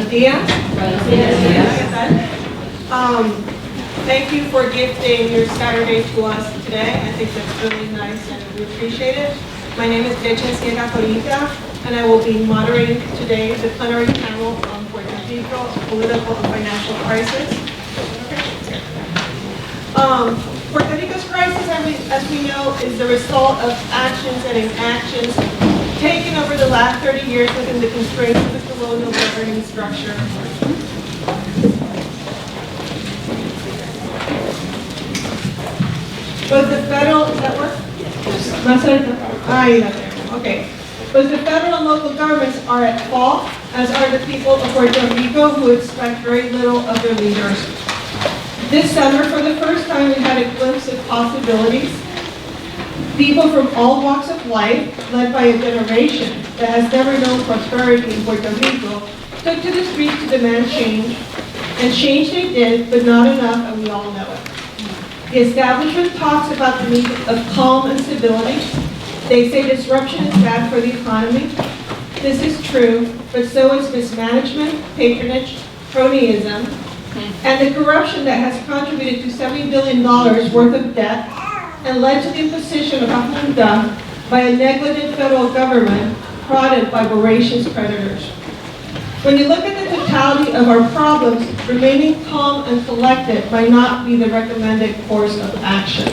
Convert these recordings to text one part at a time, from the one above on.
Días. Thank you for gifting your Saturday to us today. I think that's really nice and we appreciate it. My name is Gretchen, Sierra-Zorita, and I will be moderating today the plenary panel on Puerto Rico, political and financial crisis. Puerto Rico's crisis, as we know, is the result of actions and inactions taken over the last 30 years within the constraints of the colonial governing structure. Was the federal, does that work? Okay. But the federal and local governments are at fault, as are the people of Puerto Rico, who expect very little of their leaders. This summer, for the first time, we had a glimpse of possibilities. People from all walks of life, led by a generation that has never known prosperity in Puerto Rico, took to the streets to demand change. And change they did, but not enough, and we all know it. The establishment talks about the need of calm and stability. They say disruption is bad for the economy. This is true, but so is mismanagement, patronage, cronyism, and the corruption that has contributed to $70 billion worth of debt and led to the imposition of a junta by a negligent federal government prodded by voracious creditors. When you look at the totality of our problems, remaining calm and collected might not be the recommended course of action.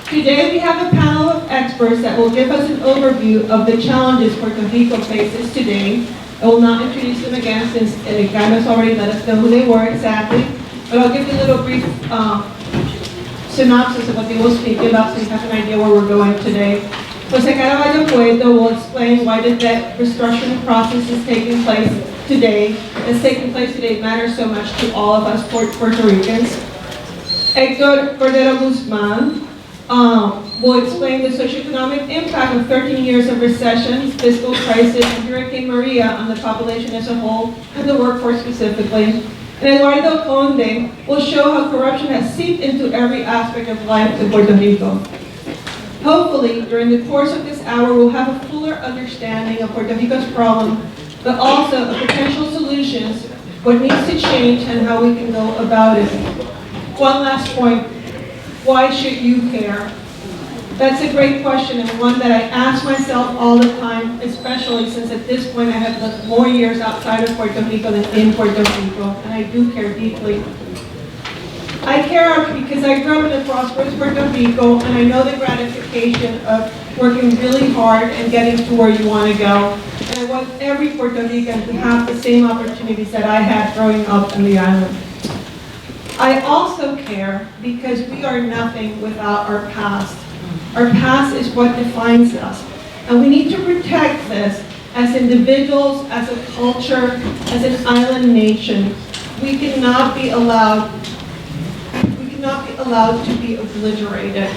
Today we have a panel of experts that will give us an overview of the challenges Puerto Rico faces today. I will not introduce them again since Carlos already let us know who they were exactly, but I'll give you a little brief synopsis of what they will speak about so you have an idea where we're going today. José Caraballo-Cueto will explain why the debt restructuring process is taking place today, matters so much to all of us Puerto Ricans. Héctor Cordero-Guzmán will explain the socioeconomic impact of 13 years of recession, fiscal crisis, and Hurricane Maria on the population as a whole, and the workforce specifically. And Eduardo Conde will show how corruption has seeped into every aspect of life in Puerto Rico. Hopefully, during the course of this hour, we'll have a fuller understanding of Puerto Rico's problem, but also of potential solutions, what needs to change, and how we can go about it. One last point. Why should you care? That's a great question, and one that I ask myself all the time, especially since at this point I have lived more years outside of Puerto Rico than in Puerto Rico, and I do care deeply. I care because I grew up in a prosperous Puerto Rico, and I know the gratification of working really hard and getting to where you want to go. And I want every Puerto Rican to have the same opportunities that I had growing up in the island. I also care because we are nothing without our past. Our past is what defines us. And we need to protect this as individuals, as a culture, as an island nation. We cannot be allowed to be obliterated.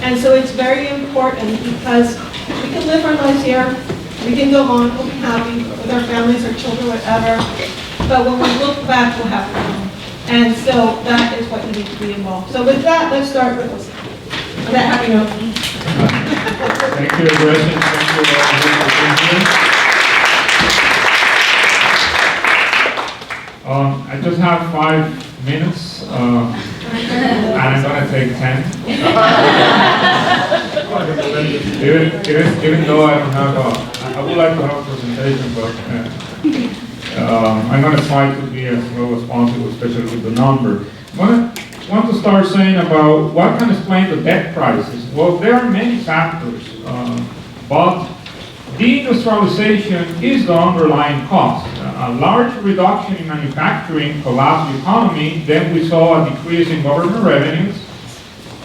And so it's very important because we can live our lives here, we can go on, we'll be happy with our families, our children, whatever. But when we look back, we'll have to know. And so that is what you need to be involved. So with that, let's start with that happy note. Thank you, Gretchen. Thank you all for being here. I just have 5 minutes, and I'm going to take 10. Even though I don't have I would like to have a presentation, but I'm going to try to be as well as possible, especially with the number. I want to start saying about what can explain the debt crisis. Well, there are many factors, but deindustrialization is the underlying cause. A large reduction in manufacturing collapsed the economy, then we saw a decrease in government revenues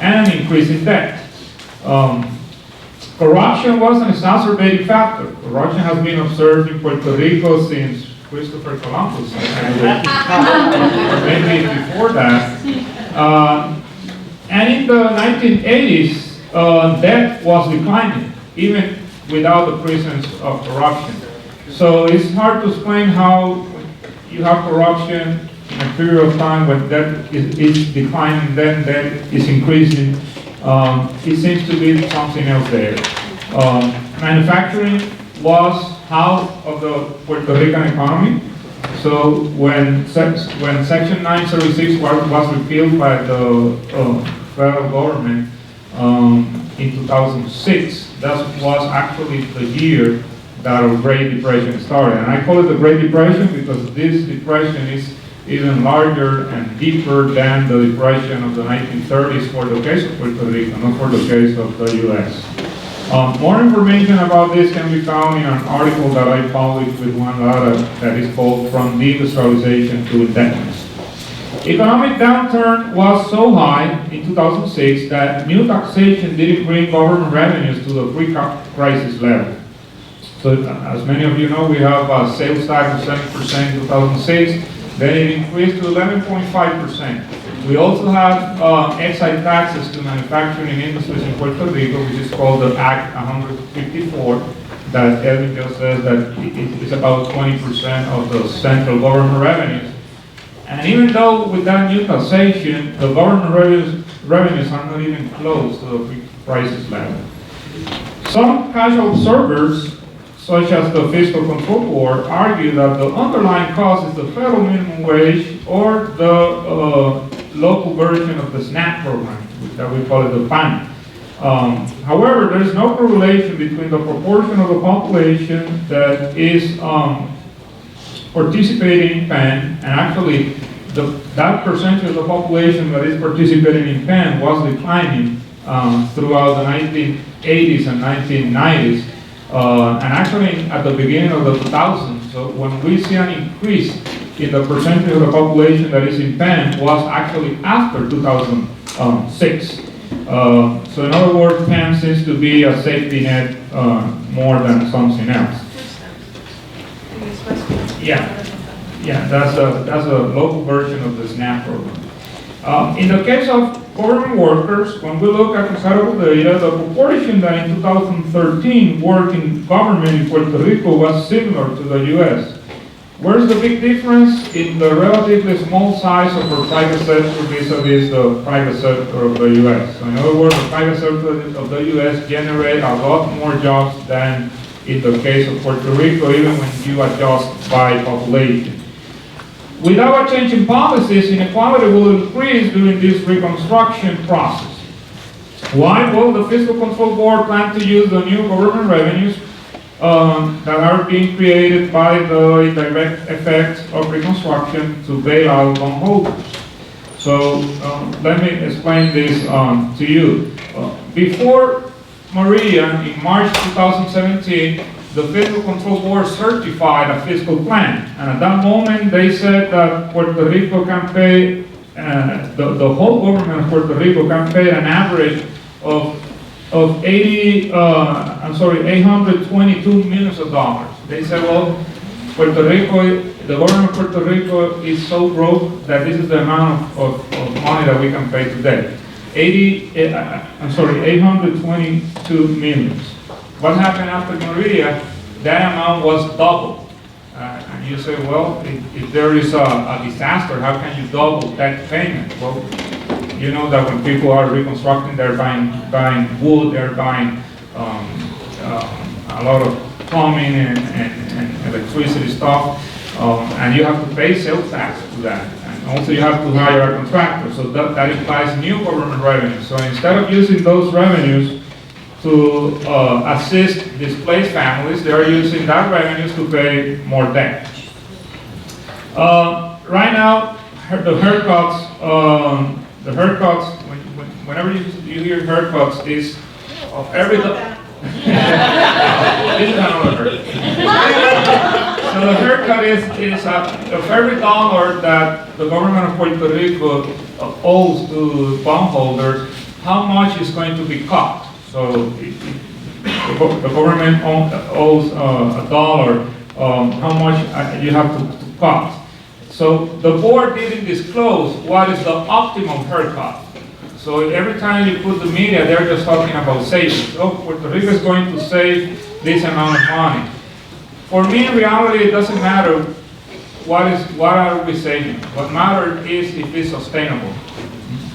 and an increase in debt. Corruption was an exacerbating factor. Corruption has been observed in Puerto Rico since Christopher Columbus, or maybe before that. And in the 1980s, debt was declining, even without the presence of corruption. So it's hard to explain how you have corruption in a period of time when debt is declining, then debt is increasing. It seems to be something else there. manufacturing was half of the Puerto Rican economy. So when Section 936 was repealed by the federal government in 2006, that was actually the year that a Great Depression started. And I call it the Great Depression because this depression is even larger and deeper than the depression of the 1930s for the case of Puerto Rico, not for the case of the U.S. More information about this can be found in an article that I published with one that is called From Deindustrialization to Independence. Economic downturn was so high in 2006 that new taxation didn't bring government revenues to the pre-crisis level. So as many of you know, we have a sales tax of 7% in 2006, then it increased to 11.5%. We also have excise taxes to manufacturing industries in Puerto Rico, which is called the Act 154, that Edwin just says that it's about 20% of the central government revenues. And even though with that new taxation, the government revenues are not even close to the pre-crisis level. Some casual observers, such as the Fiscal Control Board, argue that the underlying cause is the federal minimum wage or the local version of the SNAP program, that we call it the PAN. However, there is no correlation between the proportion of the population that is participating in PAN, and actually that percentage of the population that is participating in PAN was declining throughout the 1980s and 1990s. And actually at the beginning of the 2000s, so when we see an increase in the percentage of the population that is in PAN was actually after 2006. So in other words, PAN seems to be a safety net more than something else. Yeah, that's a local version of the SNAP program. In the case of government workers, when we look at comparable data, the proportion that in 2013 worked in government in Puerto Rico was similar to the U.S. Where's the big difference? In the relatively small size of our private sector vis-a-vis the private sector of the U.S. So in other words, the private sector of the U.S. generate a lot more jobs than in the case of Puerto Rico, even when you adjust by population. Without a change in policies, inequality will increase during this reconstruction process. Why? Well, the Fiscal Control Board plans to use the new government revenues that are being created by the indirect effects of reconstruction to bail out bondholders. So let me explain this to you. Before Maria, in March 2017, the Fiscal Control Board certified a fiscal plan. And at that moment, they said that Puerto Rico can pay, the whole government of Puerto Rico can pay an average of 822 millions of dollars. They said, well, Puerto Rico, the government of Puerto Rico is so broke that this is the amount of money that we can pay today. 822 millions. What happened after Maria? That amount was doubled. And you say, well, if there is a disaster, how can you double that payment? Well, you know that when people are reconstructing, they're buying wood, they're buying a lot of plumbing and electricity stuff, and you have to pay sales tax to that. And also you have to hire a contractor, so that implies new government revenue. So instead of using those revenues to assist displaced families, they are using that revenues to pay more debt. Right now, the haircuts, whenever you hear haircuts, is of every this is another haircut. So the haircut is of every dollar that the government of Puerto Rico owes to bondholders, how much is going to be cut? So the government owes a dollar, how much you have to cut. So the board didn't disclose what is the optimum haircut. So every time you put the media, they're just talking about savings. Oh, Puerto Rico is going to save this amount of money. For me, in reality, it doesn't matter what are we saving. What matters is if it's sustainable.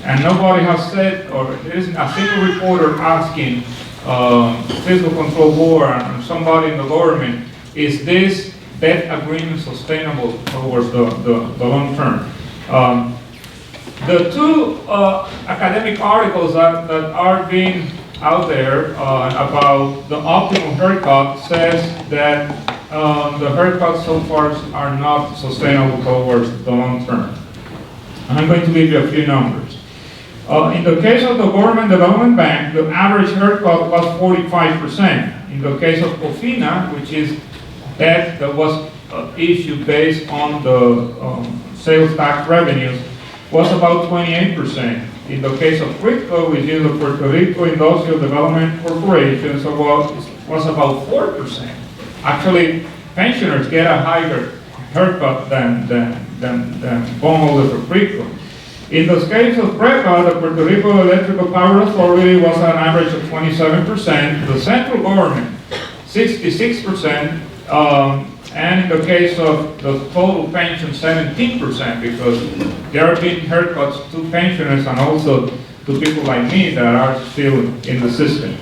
And nobody has said, or there isn't a single reporter asking fiscal control board and somebody in the government, is this debt agreement sustainable towards the long term? The two academic articles that are being out there about the optimal haircut says that the haircuts so far are not sustainable towards the long term. And I'm going to give you a few numbers. In the case of the Government Development Bank, the average haircut was 45%. In the case of COFINA, which is debt that was issued based on the sales tax revenues, was about 28%. In the case of PRICO, which is the Puerto Rico Industrial Development Corporation, was about 4%. Actually, pensioners get a higher haircut than bondholders of PRICO. In the case of PREPA, the Puerto Rico Electrical Power Authority was an average of 27%. The central government, 66%. And in the case of the total pension, 17%, because there are big haircuts to pensioners and also to people like me that are still in the system.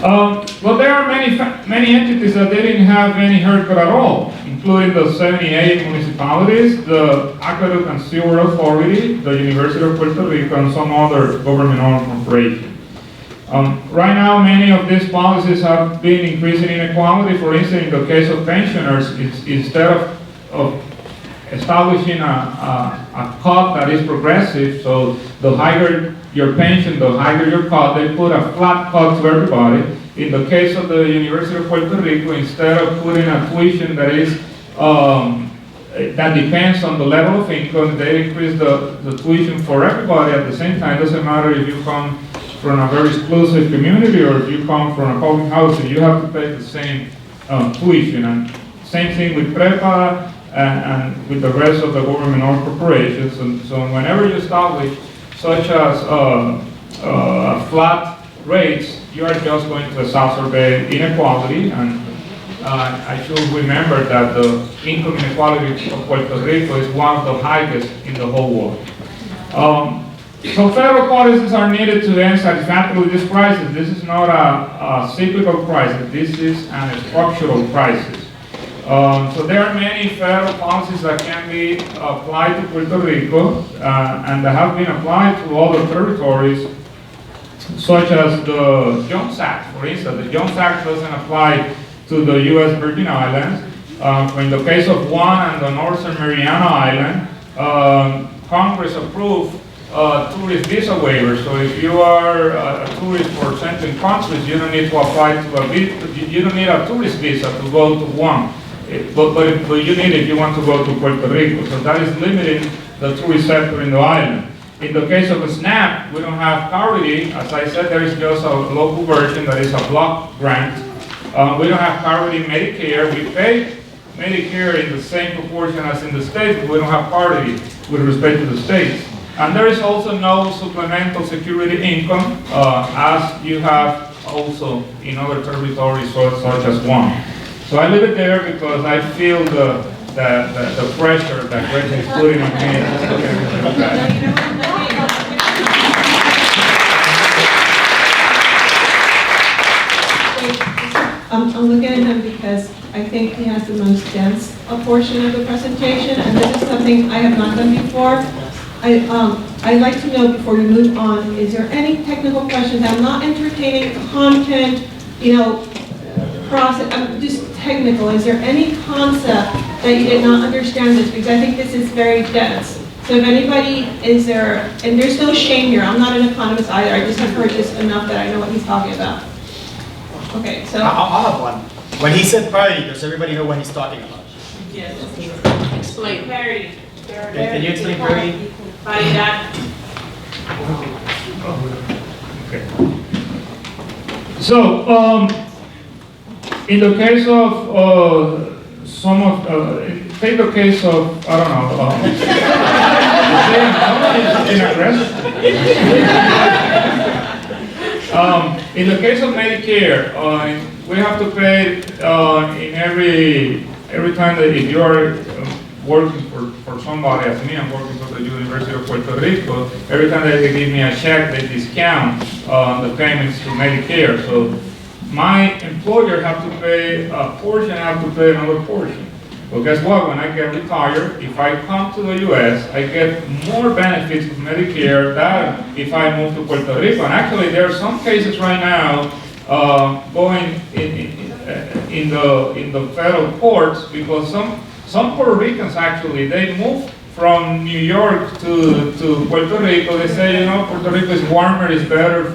Well, there are many entities that didn't have any haircut at all, including the 78 municipalities, the Aqueduct and Sewer Authority, the University of Puerto Rico, and some other government-owned corporations. Right now, many of these policies have been increasing inequality. For instance, in the case of pensioners, instead of establishing a cut that is progressive, so the higher your pension, the higher your cut, they put a flat cut to everybody. In the case of the University of Puerto Rico, instead of putting a tuition that is that depends on the level of income, they increase the tuition for everybody at the same time. It doesn't matter if you come from a very exclusive community or if you come from a public housing, you have to pay the same tuition. And same thing with PREPA and with the rest of the government-owned corporations. And so whenever you establish such as flat rates, you are just going to exacerbate inequality. And I should remember that the income inequality of Puerto Rico is one of the highest in the whole world. So federal policies are needed to end satisfactorily this crisis. This is not a cyclical crisis. This is a structural crisis. So there are many federal policies that can be applied to Puerto Rico and that have been applied to other territories, such as the Jones Act. For instance, the Jones Act doesn't apply to the U.S. Virgin Islands. In the case of Guam and the Northern Mariana Island, Congress approved tourist visa waivers. So if you are a tourist for certain countries, you don't need to apply to a visa. You don't need a tourist visa to go to Guam, but you need it if you want to go to Puerto Rico. So that is limiting the tourist sector in the island. In the case of a SNAP, we don't have parity. As I said, there is just a local version that is a block grant. We don't have parity in Medicare. We pay Medicare in the same proportion as in the states, but we don't have parity with respect to the states. And there is also no supplemental security income, as you have also in other territories such as Guam. So I leave it there because I feel the pressure that Gretchen is putting on me. I'm looking at him because I think he has the most dense portion of the presentation, and this is something I have not done before. I'd like to know before we move on, is there any technical questions? I'm not entertaining content, process, I'm just technical. Is there any concept that you did not understand this? Because I think this is very dense. So if anybody is there, and there's no shame here, I'm not an economist either, I just have heard this enough that I know what he's talking about. Okay, so. I'll have one. When he said parity, does everybody know what he's talking about? Yes. Explain. Parity. Can you explain parity? Paridad. Okay. So, in the case of take the case of, I don't know, in the case of Medicare, we have to pay in every time that if you are working for somebody as me, I'm working for the University of Puerto Rico, every time they give me a check, they discount the payments to Medicare. So my employer have to pay a portion, I have to pay another portion. Well, guess what? When I get retired, if I come to the U.S., I get more benefits of Medicare than if I move to Puerto Rico. And actually, there are some cases right now going in the federal courts because some Puerto Ricans actually they move from New York to Puerto Rico. They say, Puerto Rico is warmer, it's better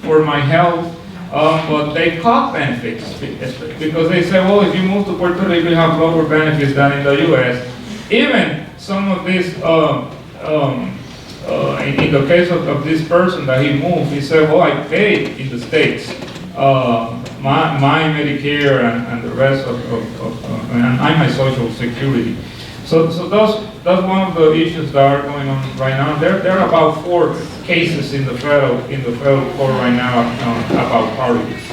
for my health. But they cut benefits because they say, well, if you move to Puerto Rico, you have lower benefits than in the U.S. Even some of this, in the case of this person that he moved, he said, well, I paid in the States my Medicare and the rest and my Social Security. So that's one of the issues that are going on right now. There are about 4 cases in the federal court right now about parties.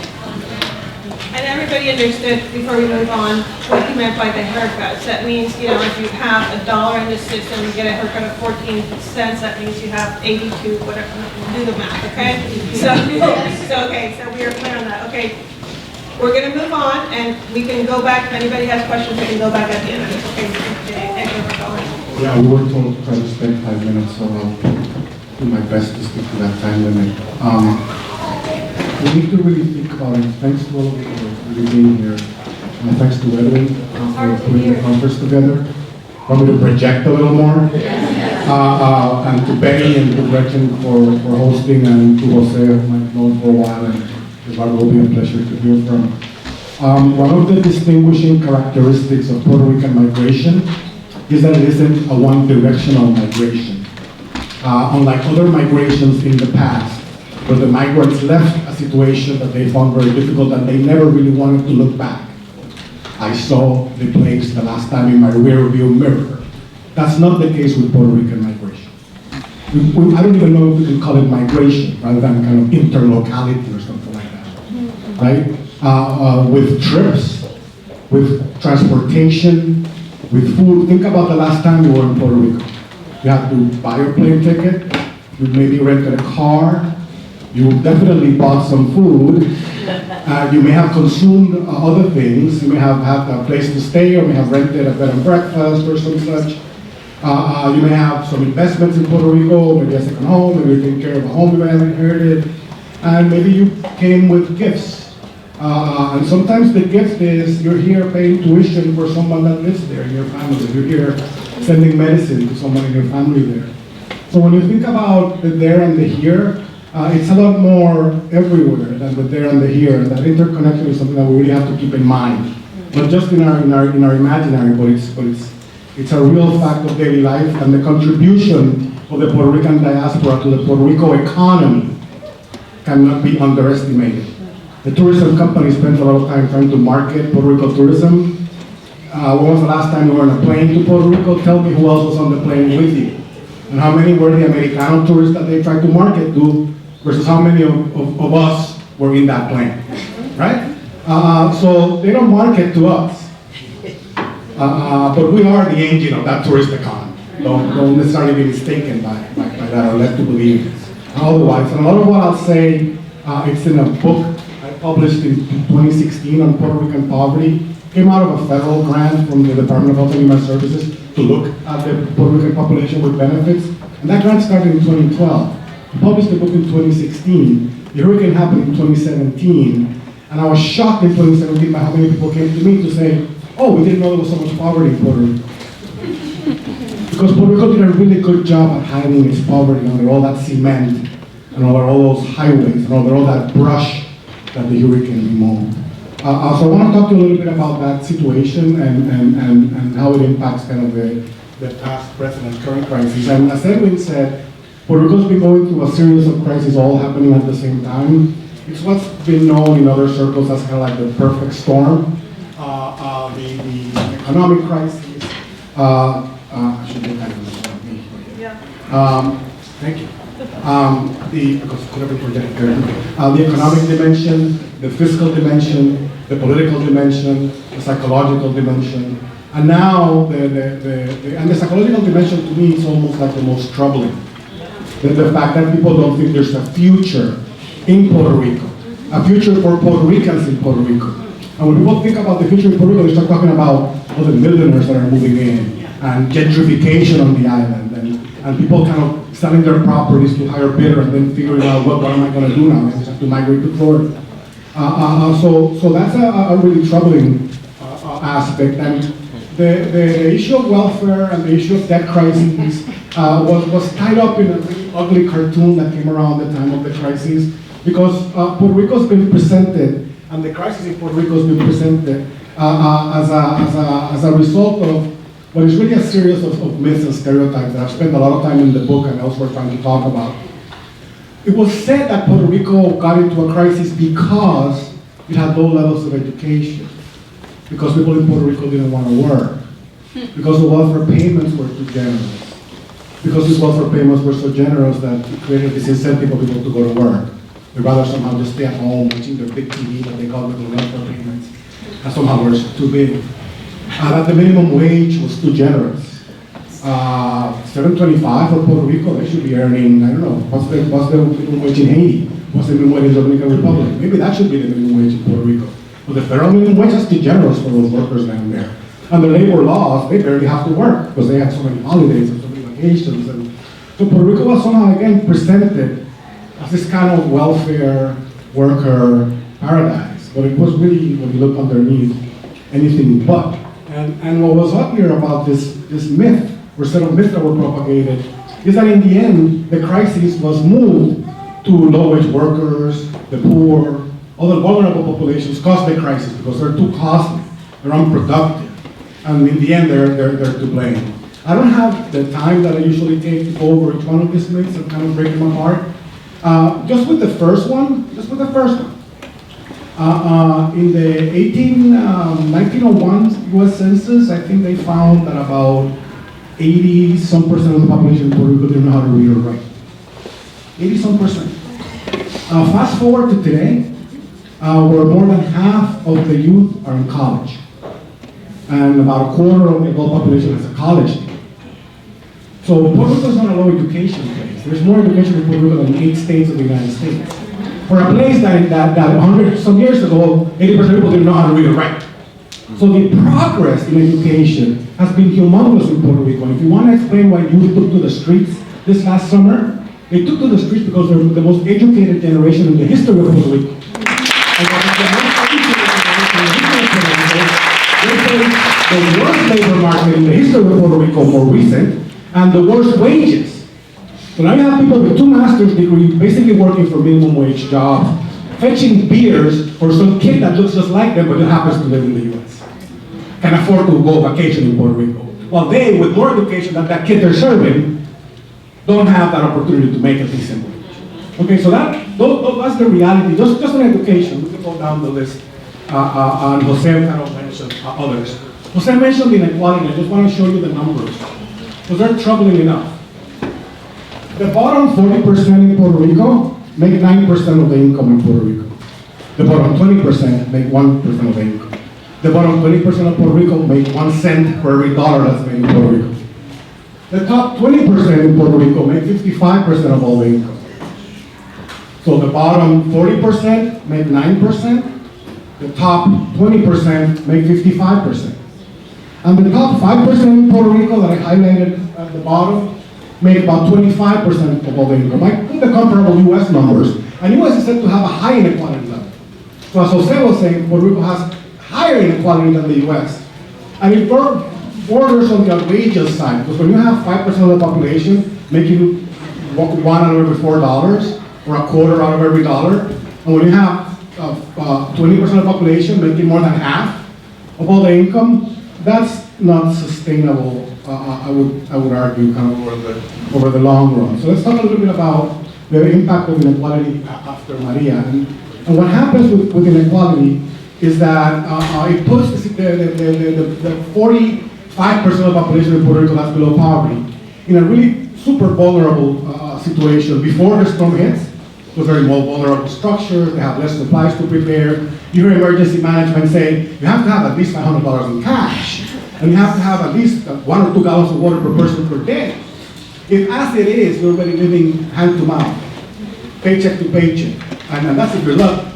And everybody understood, before we move on, what he meant by the haircuts. That means, if you have $1 in the system, you get a haircut of 14 cents, that means you have 82, whatever, do the math, okay? So we are clear on that. Okay, we're gonna move on, and we can go back, if anybody has questions, we can go back at the end of this, okay? Héctor, we're going. Yeah, we were told to try to spend 5 minutes, so I'll do my best to stick to that time limit. We need to really think about it. Thanks to all of you for really being here. Thanks to Edwin for putting the conference together. Want me to project a little more? And to Benny and to Gretchen for hosting, and to Jose, whom I've known for a while, and Eduardo will be a pleasure to hear from. One of the distinguishing characteristics of Puerto Rican migration is that it isn't a one-directional migration. Unlike other migrations in the past, where the migrants left a situation that they found very difficult and they never really wanted to look back. I saw the place the last time in my rear view mirror. That's not the case with Puerto Rican migration. I don't even know if we can call it migration rather than kind of interlocality or something like that, right? With trips, with transportation, with food. Think about the last time you were in Puerto Rico. You had to buy your plane ticket, you maybe rented a car, you definitely bought some food, you may have consumed other things, you may have had a place to stay, or may have rented a bed and breakfast or some such. You may have some investments in Puerto Rico, maybe a second home, maybe you're taking care of a home you may have inherited, and maybe you came with gifts. And sometimes the gift is you're here paying tuition for someone that lives there in your family. You're here sending medicine to someone in your family there. So when you think about the there and the here, it's a lot more everywhere than the there and the here. And that interconnection is something that we really have to keep in mind, not just in our imaginary, but it's a real fact of daily life, and the contribution of the Puerto Rican diaspora to the Puerto Rico economy cannot be underestimated. The tourism company spends a lot of time trying to market Puerto Rico tourism. When was the last time you were on a plane to Puerto Rico? Tell me who else was on the plane with you. And how many were the Americano tourists that they tried to market to versus how many of us were in that plane, right? So they don't market to us. But we are the engine of that tourist economy. Don't necessarily be mistaken by that or led to believe otherwise. And a lot of what I'll say, it's in a book I published in 2016 on Puerto Rican poverty. Came out of a federal grant from the Department of Health and Human Services to look at the Puerto Rican population with benefits. And that grant started in 2012. I published the book in 2016. The hurricane happened in 2017. And I was shocked in 2017 by how many people came to me to say, oh, we didn't know there was so much poverty in Puerto Rico. Because Puerto Rico did a really good job at hiding its poverty under all that cement and under all those highways and under all that brush that the hurricane removed. So I want to talk to you a little bit about that situation and how it impacts kind of the past, present, and current crises. And as Edwin said, Puerto Rico's been going through a series of crises all happening at the same time. It's what's been known in other circles as kind of like the perfect storm. The economic crisis. I should look at it. Yeah. Thank you. The economic dimension, the fiscal dimension, the political dimension, the psychological dimension, and now the psychological dimension to me is almost like the most troubling. The fact that people don't think there's a future in Puerto Rico, a future for Puerto Ricans in Puerto Rico. And when people think about the future in Puerto Rico, they start talking about all the millionaires that are moving in, and gentrification on the island, and people kind of selling their properties to higher bidder and then figuring out what am I going to do now? I just have to migrate to Florida. So that's a really troubling aspect. And the issue of welfare and the issue of debt crises was tied up in a really ugly cartoon that came around the time of the crisis, because Puerto Rico's been presented, and the crisis in Puerto Rico has been presented as a result of what is really a series of myths and stereotypes that I've spent a lot of time in the book and elsewhere trying to talk about. It was said that Puerto Rico got into a crisis because it had low levels of education, because people in Puerto Rico didn't want to work, because the welfare payments were too generous, because these welfare payments were so generous that it created this incentive for people to go to work. They'd rather somehow just stay at home watching their big TV that they call it the welfare payments, and somehow were too big. That the minimum wage was too generous. $7.25 for Puerto Rico, they should be earning, I don't know, what's the minimum wage in Haiti? What's the minimum wage in the Dominican Republic? Maybe that should be the minimum wage in Puerto Rico. But the federal minimum wage is too generous for those workers down there. And the labor laws, they barely have to work because they have so many holidays and so many vacations. And so Puerto Rico was somehow again presented as this kind of welfare worker paradise. But it was really, when you look underneath, anything but. And what was uglier about this myth, or set of myths that were propagated, is that in the end, the crisis was moved to low-wage workers, the poor, other vulnerable populations caused the crisis because they're too costly, they're unproductive, and in the end, they're to blame. I don't have the time that I usually take to go over each one of these myths and kind of break them apart. Just with the first one. In the 1901 US Census, I think they found that about 80-some% of the population in Puerto Rico didn't know how to read or write. 80-some%. Fast forward to today, where more than half of the youth are in college. And about a quarter of the adult population has a college degree. So Puerto Rico is not a low education place. There's more education in Puerto Rico than 8 states of the United States. For a place that 100 some years ago, 80% of people didn't know how to read or write. So the progress in education has been humongous in Puerto Rico. And if you want to explain why youth took to the streets this last summer, they took to the streets because they're the most educated generation in the history of Puerto Rico. And the most educated generation in the history of Puerto Rico, they face the worst labor market in the history of Puerto Rico, more recent, and the worst wages. So now you have people with 2 master's degrees basically working for minimum wage jobs, fetching beers for some kid that looks just like them but just happens to live in the US. Can afford to go vacation in Puerto Rico. While they, with more education than that kid they're serving, don't have that opportunity to make a decent wage. Okay, so that's the reality, just on education. We can go down the list. And Jose kind of mentioned others. Jose mentioned inequality. I just want to show you the numbers, because they're troubling enough. The bottom 40% in Puerto Rico make 9% of the income in Puerto Rico. The bottom 20% make 1% of the income. The bottom 20% of Puerto Rico make 1 cent for every dollar that's made in Puerto Rico. The top 20% in Puerto Rico make 55% of all the income. So the bottom 40% make 9%. The top 20% make 55%. And the top 5% in Puerto Rico that I highlighted at the bottom make about 25% of all the income. I put the comparable US numbers, and US is said to have a high inequality level. So as Jose was saying, Puerto Rico has higher inequality than the US. And it borders on the outrageous side, because when you have 5% of the population making 1 out of every $4, or a quarter out of every dollar, and when you have 20% of the population making more than half of all the income, that's not sustainable. I would argue kind of over the long run. So let's talk a little bit about the impact of inequality after Maria. And what happens with inequality is that it puts the 45% of the population in Puerto Rico that's below poverty in a really super vulnerable situation before the storm hits, So very vulnerable structures, they have less supplies to prepare. You hear emergency management say, you have to have at least $500 in cash, and you have to have at least 1 or 2 gallons of water per person per day. If as it is, you're already living hand to mouth, paycheck to paycheck, and that's if you're lucky.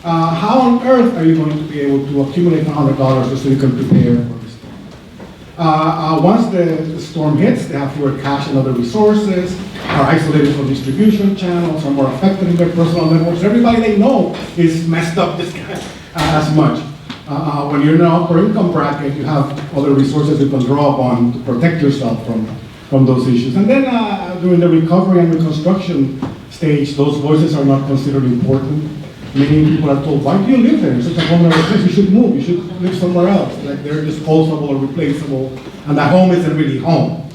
How on earth are you going to be able to accumulate $100 just so you can prepare for the storm? Once the storm hits, they have fewer cash and other resources, are isolated from distribution channels, are more affected in their personal networks. Everybody they know is messed up this as much. When you're in an upper income bracket, you have other resources you can draw upon to protect yourself from those issues. And then during the recovery and reconstruction stage, those voices are not considered important. Many people are told, why do you live there? It's such a vulnerable place. You should move. You should live somewhere else. Like they're disposable or replaceable, and that home isn't really home.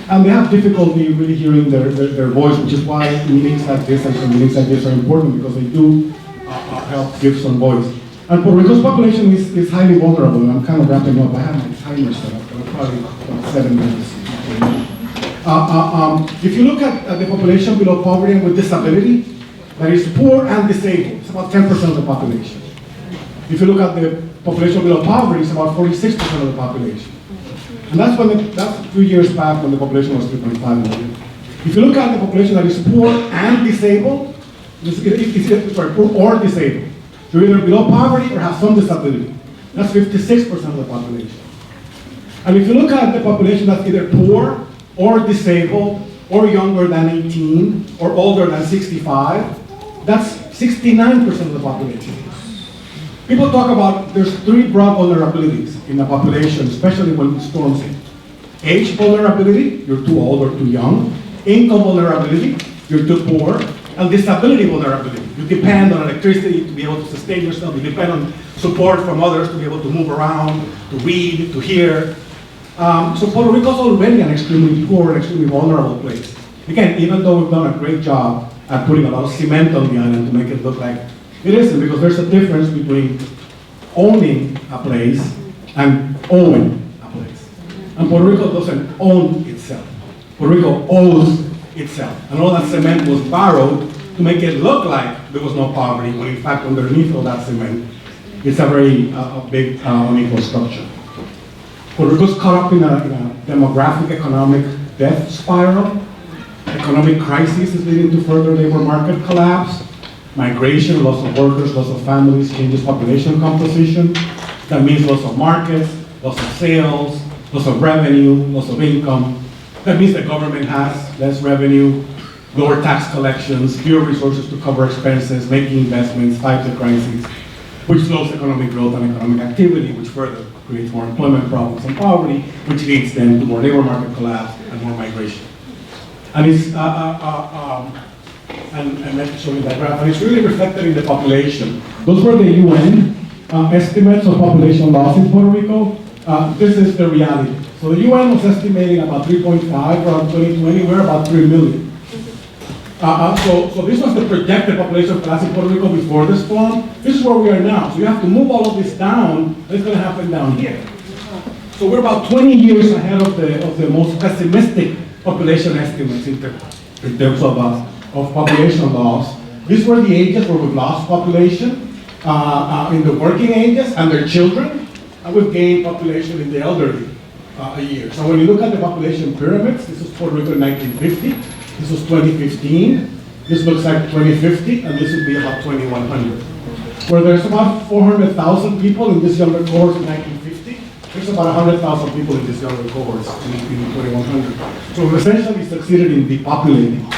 And they have difficulty really hearing their voice, which is why meetings like this and meetings like this are important, because they do help give some voice. And Puerto Rico's population is highly vulnerable, and I'm kind of wrapping up. I have my timer set up, but probably about 7 minutes. If you look at the population below poverty and with disability, that is poor and disabled, it's about 10% of the population. If you look at the population below poverty, it's about 46% of the population. And that's a few years back when the population was 3.5 million. If you look at the population that is poor and disabled, poor or disabled. You're either below poverty or have some disability. That's 56% of the population. And if you look at the population that's either poor or disabled or younger than 18 or older than 65, that's 69% of the population. People talk about there's 3 broad vulnerabilities in the population, especially when storms hit. Age vulnerability, you're too old or too young. Income vulnerability, you're too poor. And disability vulnerability. You depend on electricity to be able to sustain yourself. You depend on support from others to be able to move around, to read, to hear. So Puerto Rico is already an extremely poor and extremely vulnerable place. Again, even though we've done a great job at putting a lot of cement on the island to make it look like it isn't, because there's a difference between owning a place and owing a place. And Puerto Rico doesn't own itself. Puerto Rico owes itself. And all that cement was borrowed to make it look like there was no poverty, when in fact underneath all that cement, it's a very big unequal structure. Puerto Rico's caught up in a demographic economic death spiral. Economic crisis is leading to further labor market collapse. Migration, loss of workers, loss of families, changes population composition. That means loss of markets, loss of sales, loss of revenue, loss of income. That means the government has less revenue, lower tax collections, fewer resources to cover expenses, making investments, fight the crises, which slows economic growth and economic activity, which further creates more employment problems and poverty, which leads then to more labor market collapse and more migration. And it's, and let's show you that graph, and it's really reflected in the population. Those were the UN estimates of population loss in Puerto Rico. This is the reality. So the UN was estimating about 3.5 around 2020, we're about 3 million. So this was the projected population class in Puerto Rico before the storm. This is where we are now. So you have to move all of this down, it's going to happen down here. So we're about 20 years ahead of the most pessimistic population estimates in terms of population loss. These were the ages where we've lost population in the working ages and their children, and we've gained population in the elderly a year. So when you look at the population pyramids, this was Puerto Rico in 1950, this was 2015, this looks like 2050, and this would be about 2100. Where there's about 400,000 people in this younger cohort in 1950, there's about 100,000 people in this younger cohorts in 2100. So we've essentially succeeded in depopulating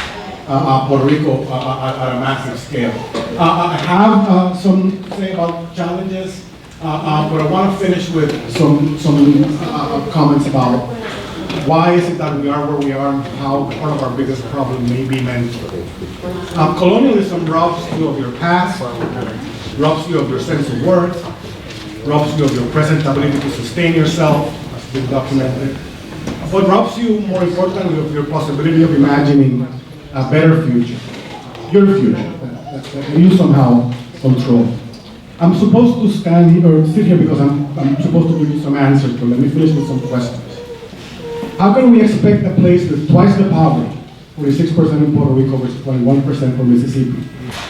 Puerto Rico at a massive scale. I have some to say about challenges, but I want to finish with some comments about why is it that we are where we are and how part of our biggest problem may be mental. Colonialism robs you of your past, robs you of your sense of worth, robs you of your present ability to sustain yourself, as been documented, but robs you, more importantly, of your possibility of imagining a better future, your future, that you somehow control. I'm supposed to stand here, or sit here because I'm supposed to give you some answers, but let me finish with some questions. How can we expect a place with twice the poverty, 46% in Puerto Rico versus 21% for Mississippi.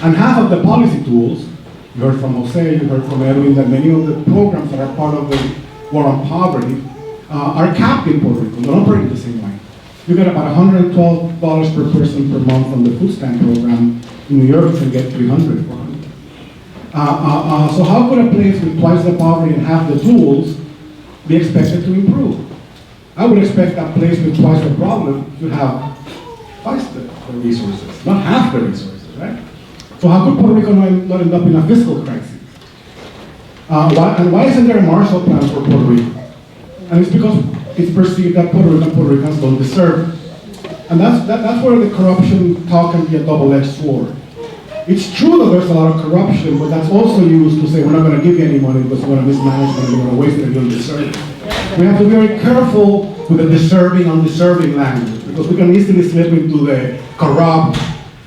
And half of the policy tools, you heard from Jose, you heard from Edwin, that many of the programs that are part of the war on poverty are capped in Puerto Rico, don't operate the same way. You get about $112 per person per month from the food stamp program. In New York, you can get $300 for it. So how could a place with twice the poverty and half the tools be expected to improve? I would expect that place with twice the problem to have twice the resources, not half the resources, right? So how could Puerto Rico not end up in a fiscal crisis? Why isn't there a Marshall Plan for Puerto Rico? And it's because it's perceived that Puerto Ricans don't deserve it. And that's where the corruption talk can be a double-edged sword. It's true that there's a lot of corruption, but that's also used to say we're not going to give you any money because we're going to mismanage it and we're going to waste it and you don't deserve it. We have to be very careful with the deserving, undeserving language because we can easily slip into the corrupt,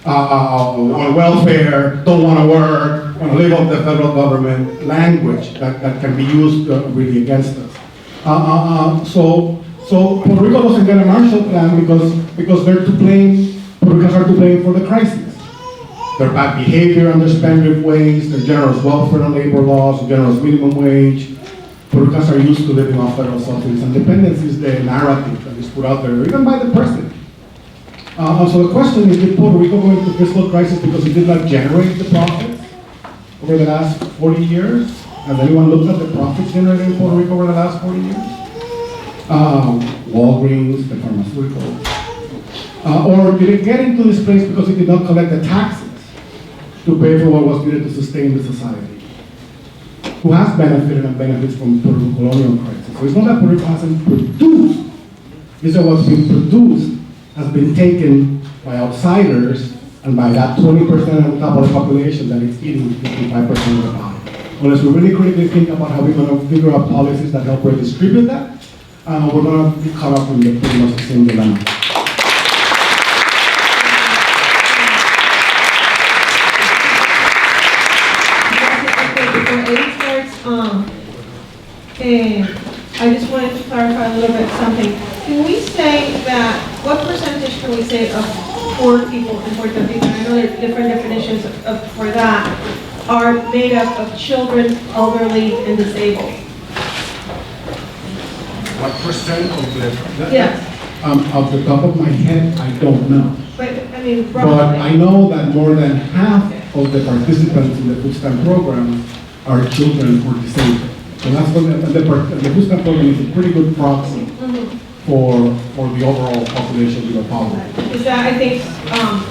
on welfare, don't want to work, want to live off the federal government language that can be used really against us. So Puerto Rico doesn't get a Marshall Plan because they're to blame, Puerto Ricans are to blame for the crisis. Their bad behavior and their spendthrift ways, their generous welfare and labor laws, generous minimum wage. Puerto Ricans are used to living off federal subsidies, and dependence is the narrative that is put out there, even by the president. So the question is, did Puerto Rico go into fiscal crisis because it did not generate the profits over the last 40 years? Has anyone looked at the profits generated in Puerto Rico over the last 40 years? Walgreens, the pharmaceuticals. Or did it get into this place because it did not collect the taxes to pay for what was needed to sustain the society? Who has benefited and benefits from Puerto Rico colonial crisis? So it's not that Puerto Rico hasn't produced, it's that what's been produced has been taken by outsiders and by that 20% on top of the population that is eating 55% of the pie. Unless we really critically think about how we're going to figure out policies that help redistribute that, we're going to be caught up in pretty much the same dilemma. I just wanted to clarify a little bit something. Can we say that, what percentage can we say of poor people in Puerto Rico, I know there's different definitions for that, are made up of children, elderly, and disabled? What percent of the... Yes. Off the top of my head, I don't know. But, I mean, But roughly. I know that more than half of the participants in the food stamp program are children or disabled. So that's what the food stamp program is a pretty good proxy for the overall population of poverty. Is that, I think,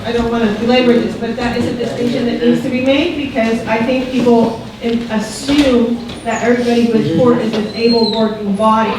I don't want to belabor this, but that is a distinction that needs to be made because I think people assume that everybody who is poor is an able working body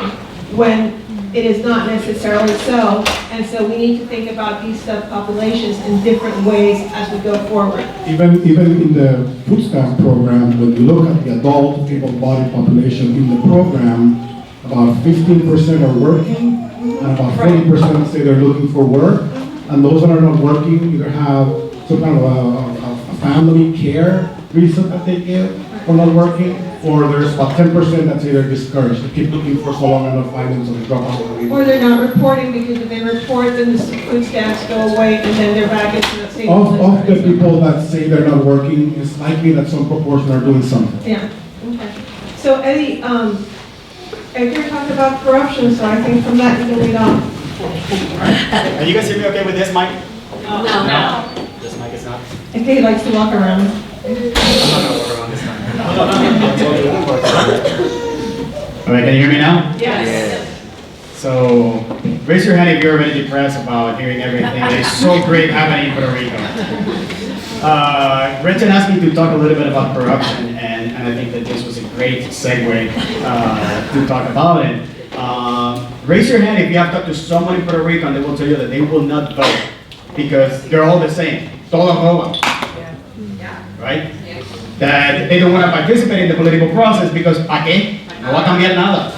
when it is not necessarily so. And so we need to think about these subpopulations in different ways as we go forward. Even in the food stamp program, when you look at the adult able-bodied population in the program, about 15% are working, and about 40% say they're looking for work. And those that are not working either have some kind of a family care reason that they give for not working, or there's about 10% that say they're discouraged. They keep looking for so long and not finding, so they drop out of the Or they're not reporting because if they report, then the food stamps go away and then they're back into the same. Of the people that say they're not working, it's likely that some proportion are doing something. Yeah, okay. So Eddie, Héctor talked about corruption, so I think from that you can lead on. Are you guys hear me okay with this mic? No. This mic is not? Okay, likes to walk around. I'm not gonna work around this time. All right, can you hear me now? Yes. So, raise your hand if you're already depressed about hearing everything that is so great happening in Puerto Rico. Gretchen asked me to talk a little bit about corruption, and I think that this was a great segue to talk about it. Raise your hand if you have talked to someone in Puerto Rico and they will tell you that they will not vote because they're all the same. Todos roban. Right? That they don't want to participate in the political process because ¿pa qué? No va a cambiar nada.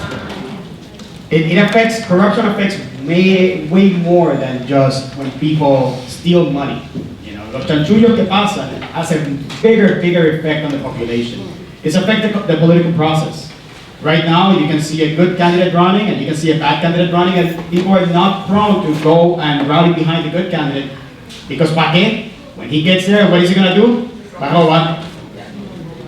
It affects, corruption affects way more than just when people steal money. You know, los chanchullos que pasan has a bigger effect on the population. It's affecting the political process. Right now, you can see a good candidate running and you can see a bad candidate running, and people are not prone to go and rally behind the good candidate because when he gets there, what is he gonna do?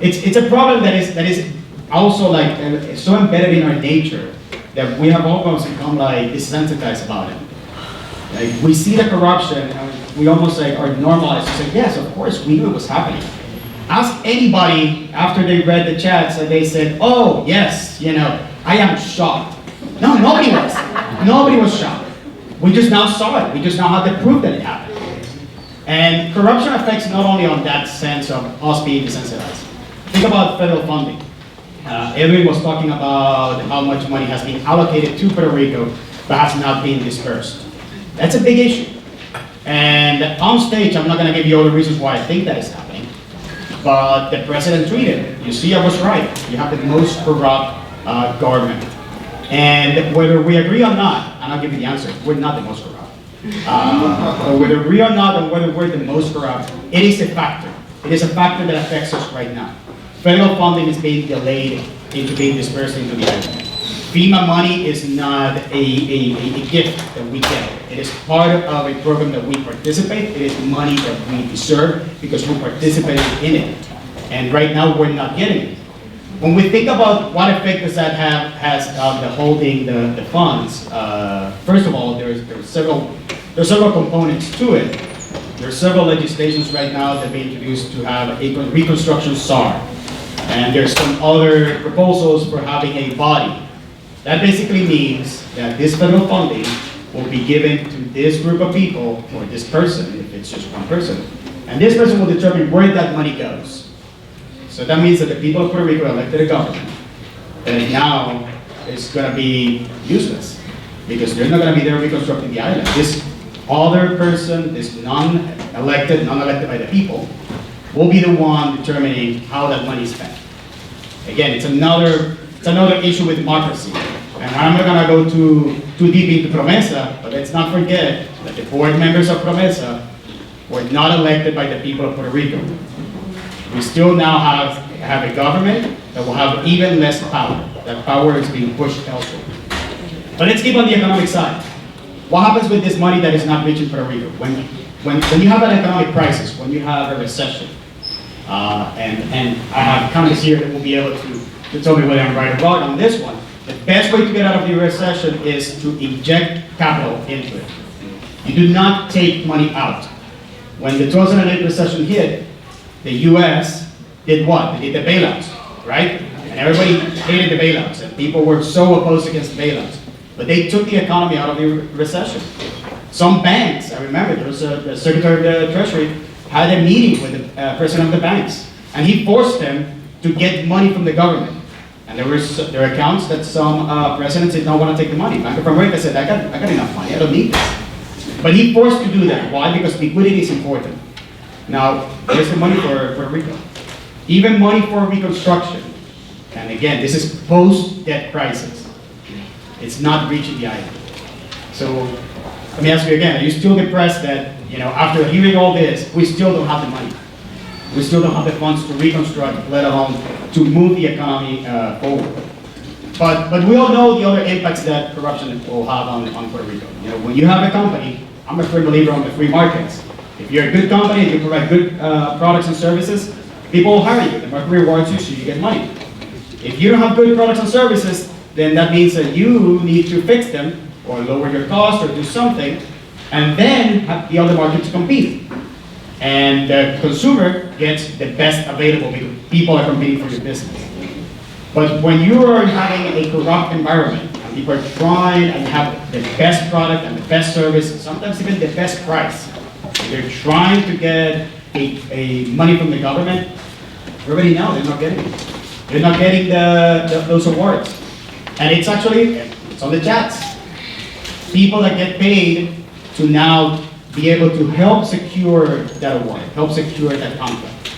It's a problem that is also like so embedded in our nature that we have almost become like desensitized about it. Like we see the corruption and we almost like are normalized to say, yes, of course, we knew it was happening. Ask anybody after they read the chats and they said, oh, yes, I am shocked. No, nobody was. Nobody was shocked. We just now saw it. We just now have the proof that it happened. And corruption affects not only on that sense of us being desensitized. Think about federal funding. Everyone was talking about how much money has been allocated to Puerto Rico but has not been dispersed. That's a big issue. And on stage, I'm not going to give you all the reasons why I think that is happening. But the president tweeted, you see, I was right. You have the most corrupt government. And whether we agree or not, and I'll give you the answer, we're not the most corrupt. Whether we agree or not, and whether we're the most corrupt, it is a factor. It is a factor that affects us right now. Federal funding is being delayed into being dispersed into the island. FEMA money is not a gift that we get. It is part of a program that we participate. It is money that we deserve because we participated in it. And right now we're not getting it. When we think about what effect does that has on the holding the funds, first of all, there's several components to it. There are several legislations right now that have been introduced to have a reconstruction SAR. And there's some other proposals for having a body. That basically means that this federal funding will be given to this group of people, or this person, if it's just one person. And this person will determine where that money goes. So that means that the people of Puerto Rico elected a government that now is going to be useless because they're not going to be there reconstructing the island. This other person, this non-elected by the people, will be the one determining how that money is spent. Again, it's another issue with democracy. And I'm not going to go too deep into Promesa, but let's not forget that the board members of Promesa were not elected by the people of Puerto Rico. We still now have a government that will have even less power. That power is being pushed elsewhere. But let's keep on the economic side. What happens with this money that is not reaching Puerto Rico? When you have an economic crisis, when you have a recession, and I have economists here that will be able to tell me whether I'm right or wrong on this one. The best way to get out of the recession is to inject capital into it. You do not take money out. When the 2008 recession hit, the US did what? They did the bailouts, right? And everybody hated the bailouts, and people were so opposed against bailouts. But they took the economy out of the recession. Some banks, I remember, there was the Secretary of the Treasury, had a meeting with the president of the banks, and he forced them to get money from the government. And there are accounts that some presidents did not want to take the money. Bank of America said, I got enough money, I don't need this. But he forced to do that. Why? Because liquidity is important. Now, there's the money for Puerto Rico. Even money for reconstruction. And again, this is post-debt crisis. It's not reaching the island. So, let me ask you again, are you still depressed that, after hearing all this, we still don't have the money? We still don't have the funds to reconstruct, let alone to move the economy forward. But we all know the other impacts that corruption will have on Puerto Rico. When you have a company, I'm a firm believer on the free markets. If you're a good company and you provide good products and services, people will hire you. The market rewards you, so you get money. If you don't have good products and services, then that means that you need to fix them or lower your cost or do something, and then have the other market to compete. And the consumer gets the best available because people are competing for your business. But when you are having a corrupt environment, and people are trying and have the best product and the best service, sometimes even the best price, and they're trying to get a money from the government, everybody knows they're not getting it. They're not getting those awards. And it's on the chats. People that get paid to now be able to help secure that award, help secure that contract.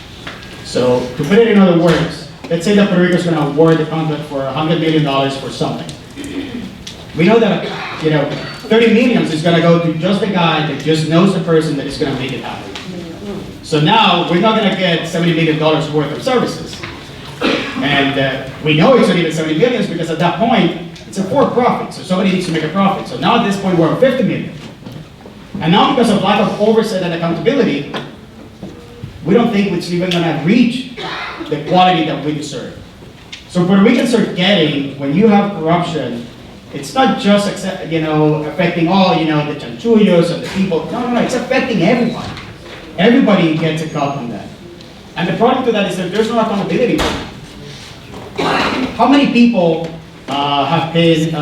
So to put it in other words, let's say that Puerto Rico is going to award the contract for $100 million for something. We know that 30 million is going to go to just the guy that just knows the person that is going to make it happen. So now we're not going to get $70 million worth of services. And we know it's not even 70 million because at that point, it's a for-profit, so somebody needs to make a profit. So now at this point, we're at 50 million. And now because of lack of oversight and accountability, we don't think it's even gonna reach the quality that we deserve. So Puerto Ricans are getting, when you have corruption, it's not just affecting all, the chanchullos and the people. No, it's affecting everyone. Everybody gets a cut on that. And the problem to that is that there's no accountability. How many people have been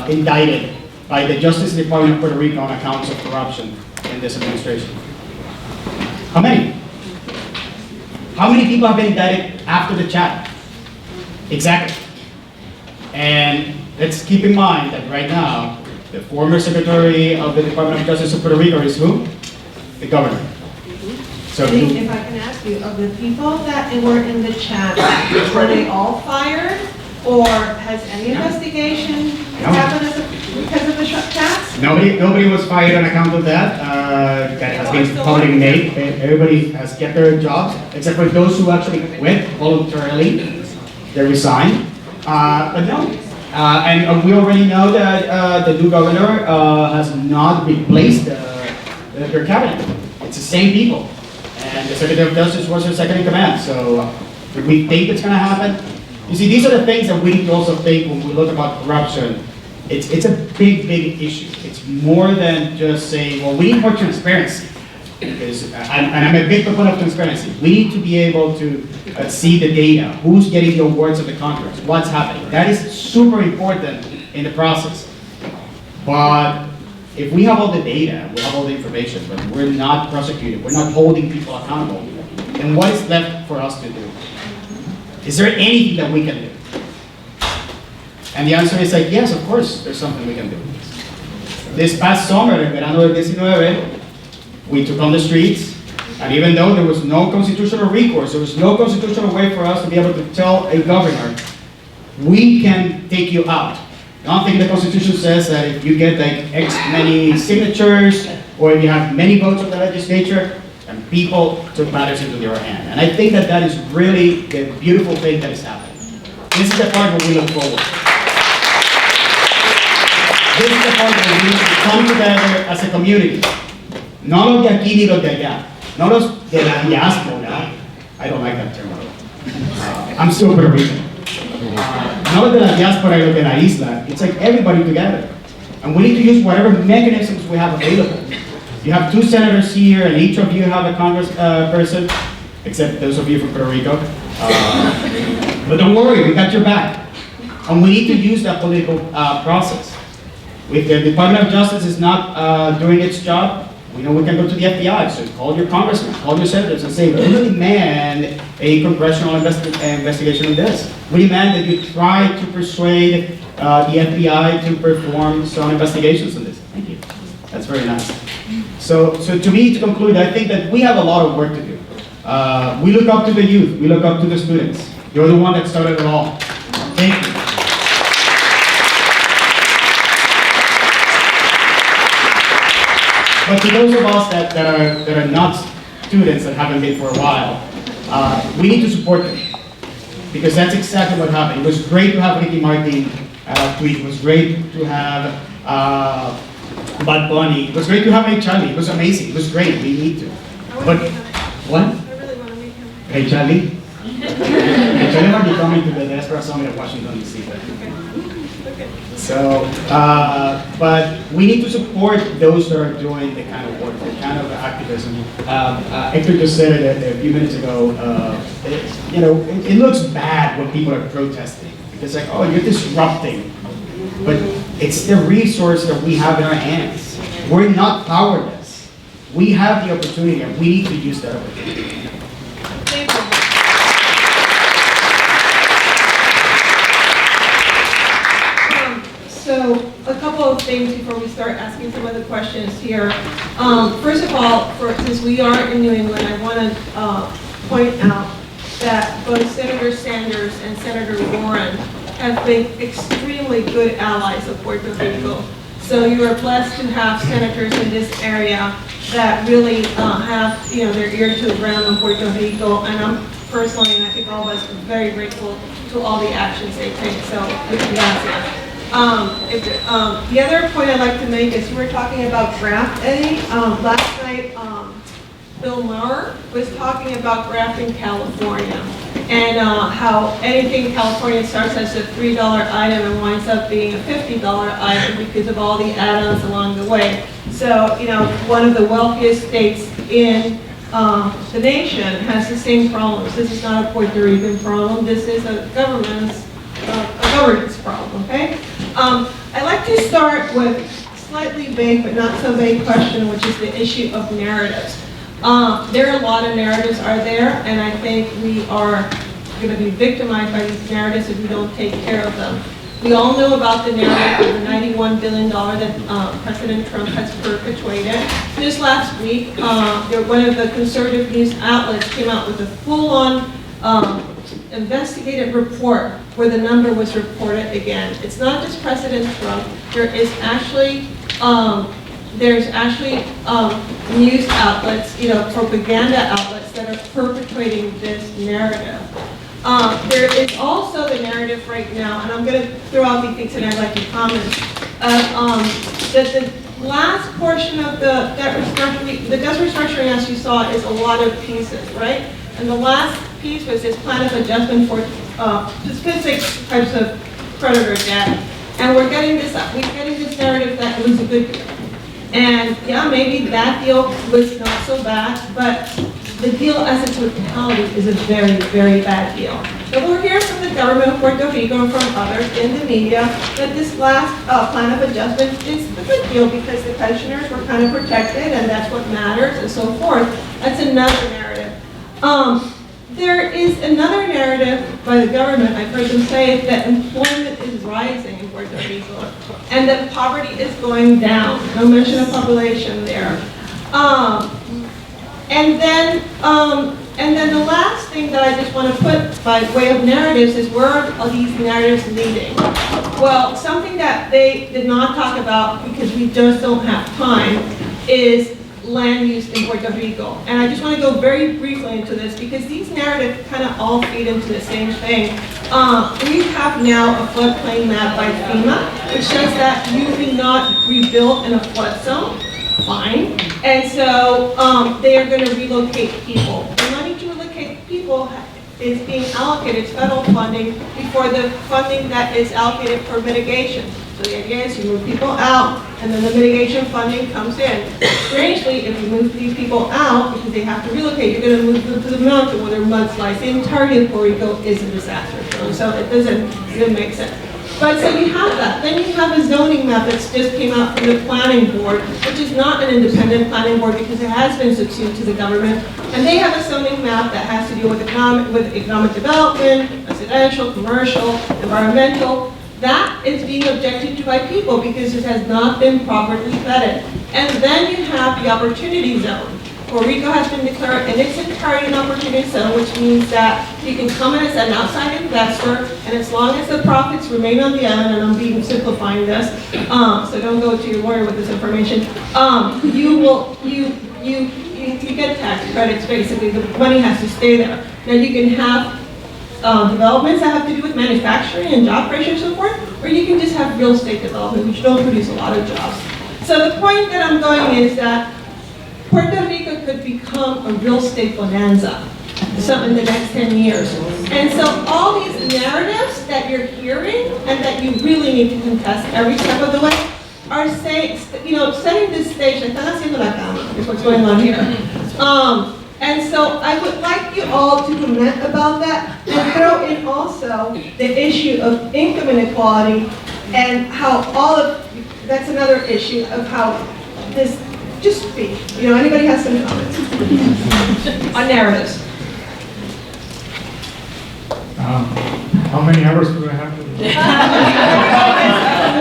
indicted by the Justice Department of Puerto Rico on accounts of corruption in this administration? How many? How many people have been indicted after the chat? Exactly. And let's keep in mind that right now, the former Secretary of the Department of Justice of Puerto Rico is who? The governor. So If I can ask you, of the people that were in the chat, were they all fired? Or has any investigation happened because of the chats? Nobody was fired on account of that. That has been publicly made. Everybody has kept their jobs, except for those who actually quit voluntarily. They resigned. But no. And we already know that the new governor has not replaced their cabinet. It's the same people. And the Secretary of Justice was her second in command. So we think it's going to happen. You see, these are the things that we need to also think when we look about corruption. It's a big issue. It's more than just saying, well, we need more transparency. Because, and I'm a big proponent of transparency. We need to be able to see the data, who's getting the awards of the contracts, what's happening. That is super important in the process. But if we have all the data, we have all the information, but we're not prosecuting, we're not holding people accountable, then what is left for us to do? Is there anything that we can do? And the answer is like, yes, of course, there's something we can do. This past summer, en verano del 19, we took on the streets, and even though there was no constitutional recourse, there was no constitutional way for us to be able to tell a governor, we can take you out. I don't think the Constitution says that if you get like X many signatures, or if you have many votes of the legislature, and people took matters into their hand. And I think that that is really the beautiful thing that is happening. This is the part where we look forward. This is the part where we need to come together as a community. No los de aquí ni los de allá. No los de la diaspora. I don't like that term. I'm still Puerto Rican. No los de la diaspora y los de la isla. It's like everybody together. And we need to use whatever mechanisms we have available. You have 2 senators here, and each of you have a Congress person, except those of you from Puerto Rico. But don't worry, we got your back. And we need to use that political process. If the Department of Justice is not doing its job, we know we can go to the FBI. So call your congressman, call your senators, and say, we demand a congressional investigation of this. We demand that you try to persuade the FBI to perform some investigations on this. Thank you. That's very nice. So to me, to conclude, I think that we have a lot of work to do. We look up to the youth. We look up to the students. You're the one that started it all. Thank you. But to those of us that are not students, that haven't been for a while, we need to support them. Because that's exactly what happened. It was great to have Ricky Martin tweet. It was great to have Bad Bunny. It was great to have Hey Charlie. It was amazing. It was great. We need to. But what? I really want to meet him. Hey Charlie? Hey Charlie might be coming to the Diaspora Summit of Washington, D.C. So, but we need to support those that are doing the kind of work, the kind of activism. Héctor just said it a few minutes ago. It looks bad when people are protesting. It's like, oh, you're disrupting. But it's the resource that we have in our hands. We're not powerless. We have the opportunity, and we need to use that opportunity. Thank you. So a couple of things before we start asking some of the questions here. First of all, since we are in New England, I want to point out that both Senator Sanders and Senator Warren have been extremely good allies of Puerto Rico. So you are blessed to have senators in this area that really have their ear to the ground on Puerto Rico. And I'm personally, and I think all of us are very grateful to all the actions they take, so gracias. The other point I'd like to make is we were talking about graft editing. Last night, Bill Maher was talking about graft in California and how anything in California starts as a $3 item and winds up being a $50 item because of all the add-ons along the way. So, one of the wealthiest states in the nation has the same problems. This is not a Puerto Rican problem. This is a governance problem, okay? I'd like to start with a slightly vague but not so vague question, which is the issue of narratives. There are a lot of narratives are there, and I think we are going to be victimized by these narratives if we don't take care of them. We all know about the narrative of the $91 billion that President Trump has perpetuated. Just last week, one of the conservative news outlets came out with a full-on investigative report where the number was reported again. It's not just President Trump. There's actually news outlets, propaganda outlets that are perpetuating this narrative. There is also the narrative right now, and I'm going to throw out these things and I'd like to comment, that the last portion of the debt restructuring, as you saw, is a lot of pieces, right? And the last piece was this plan of adjustment for specific types of creditor debt. And we're getting this narrative that it was a good deal. And yeah, maybe that deal was not so bad, but the deal as a totality is a very, very bad deal. And we're hearing from the government of Puerto Rico and from others in the media that this last plan of adjustment is a good deal because the pensioners were kind of protected and that's what matters and so forth. That's another narrative. There is another narrative by the government, I've heard them say, that employment is rising in Puerto Rico and that poverty is going down. No mention of population there. And then the last thing that I just want to put by way of narratives is where are these narratives leading? Well, something that they did not talk about because we just don't have time is land use in Puerto Rico. And I just want to go very briefly into this because these narratives kind of all feed into the same thing. We have now a floodplain map by FEMA, which says that you cannot rebuild in a flood zone. Fine. And so they are going to relocate people. The money to relocate people is being allocated, it's federal funding, before the funding that is allocated for mitigation. So the idea is you move people out, and then the mitigation funding comes in. Strangely, if you move these people out, because they have to relocate, you're going to move them to the mountain where there are mudslides. The entirety of Puerto Rico is a disaster zone, so it doesn't make sense. But so you have that. Then you have a zoning map that just came out from the planning board, which is not an independent planning board because it has been subsumed to the government. And they have a zoning map that has to deal with economic development, residential, commercial, environmental. That is being objected to by people because it has not been properly vetted. And then you have the opportunity zone. Puerto Rico has been declared in its entirety an opportunity zone, which means that you can come in as an outside investor, and as long as the profits remain on the island, and I'm simplifying this, so don't go to your lawyer with this information, you get tax credits, basically. The money has to stay there. Now you can have developments that have to do with manufacturing and job creation and so forth, or you can just have real estate development, which don't produce a lot of jobs. So the point that I'm going is that Puerto Rico could become a real estate bonanza in the next 10 years. And so all these narratives that you're hearing and that you really need to contest every step of the way are setting this stage, están haciendo la cama, is what's going on here. And so I would like you all to comment about that and throw in also the issue of income inequality and how that's another issue of how this, just speak. Anybody has some comments on narratives? How many hours do I have to do?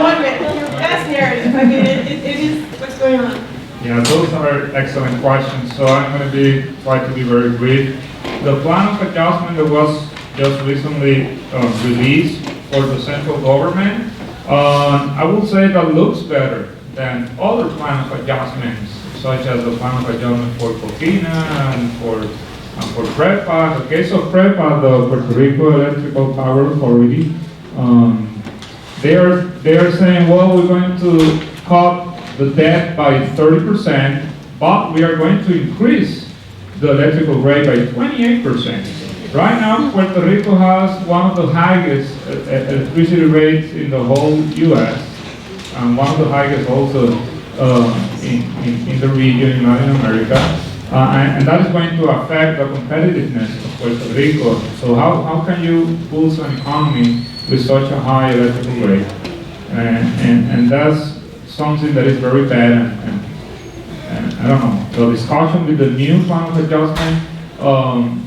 1 minute. Your best narrative. I mean, it is what's going on. Yeah, those are excellent questions. So I'm going to try to be very brief. The plan of adjustment that was just recently released for the central government, I would say that looks better than other plan of adjustments, such as the plan of adjustment for Cocina and for And for PREPA, the case of PREPA, the Puerto Rico Electrical Power Authority, they are saying, well, we're going to cut the debt by 30%, but we are going to increase the electrical rate by 28%. Right now, Puerto Rico has one of the highest electricity rates in the whole U.S., and one of the highest also in the region in Latin America. And that is going to affect the competitiveness of Puerto Rico. So how can you boost an economy with such a high electrical rate? And that's something that is very bad. And I don't know, the discussion with the new plan of adjustment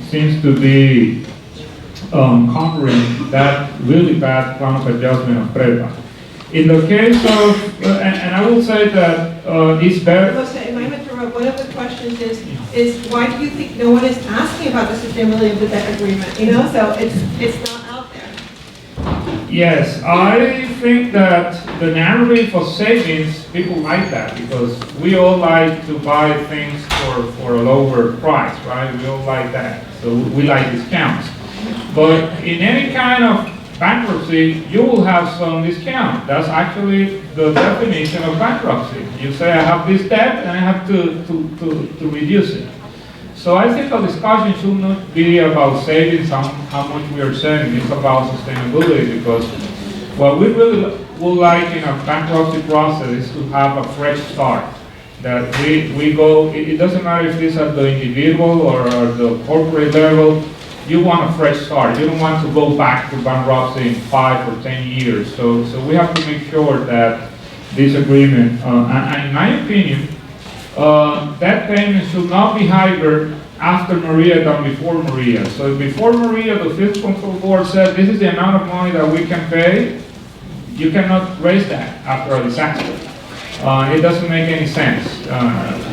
seems to be covering that really bad plan of adjustment of PREPA. In the case of, and I will say that it's better. Jose, if I may interrupt, one of the questions is why do you think no one is asking about the sustainability of the debt agreement? So it's not out there. Yes, I think that the narrative of savings, people like that because we all like to buy things for a lower price, right? We all like that, so we like discounts. But in any kind of bankruptcy, you will have some discount. That's actually the definition of bankruptcy. You say, I have this debt and I have to reduce it. So I think the discussion should not be about savings, how much we are saving. It's about sustainability because what we really would like in a bankruptcy process is to have a fresh start. That we go, it doesn't matter if it's at the individual or at the corporate level, you want a fresh start. You don't want to go back to bankruptcy in 5 or 10 years. So we have to make sure that this agreement, and in my opinion, that payment should not be higher after Maria than before Maria. So before Maria, the Fiscal Control Board said this is the amount of money that we can pay. You cannot raise that after a disaster. It doesn't make any sense.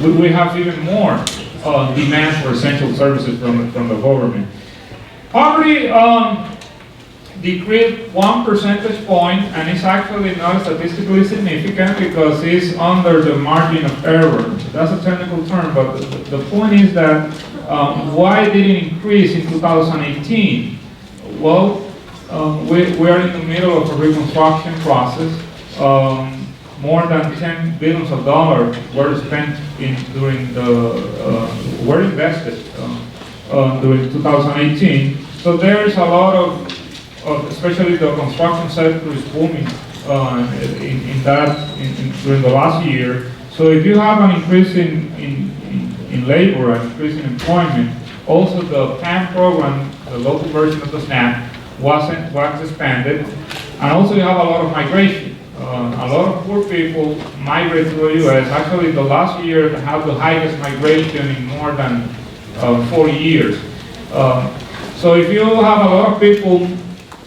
We have even more demand for essential services from the government. Poverty decreased 1 percentage point, and it's actually not statistically significant because it's under the margin of error. That's a technical term, but the point is that why did it increase in 2018? Well, we are in the middle of a reconstruction process. More than $10 billion were spent were invested during 2018. So there is a lot of especially the construction sector is booming during the last year. So if you have an increase in labor, an increase in employment, also the PAM program, the local version of the SNAP, was expanded, and also you have a lot of migration. A lot of poor people migrate to the U.S. Actually, the last year had the highest migration in more than 40 years. So if you have a lot of people,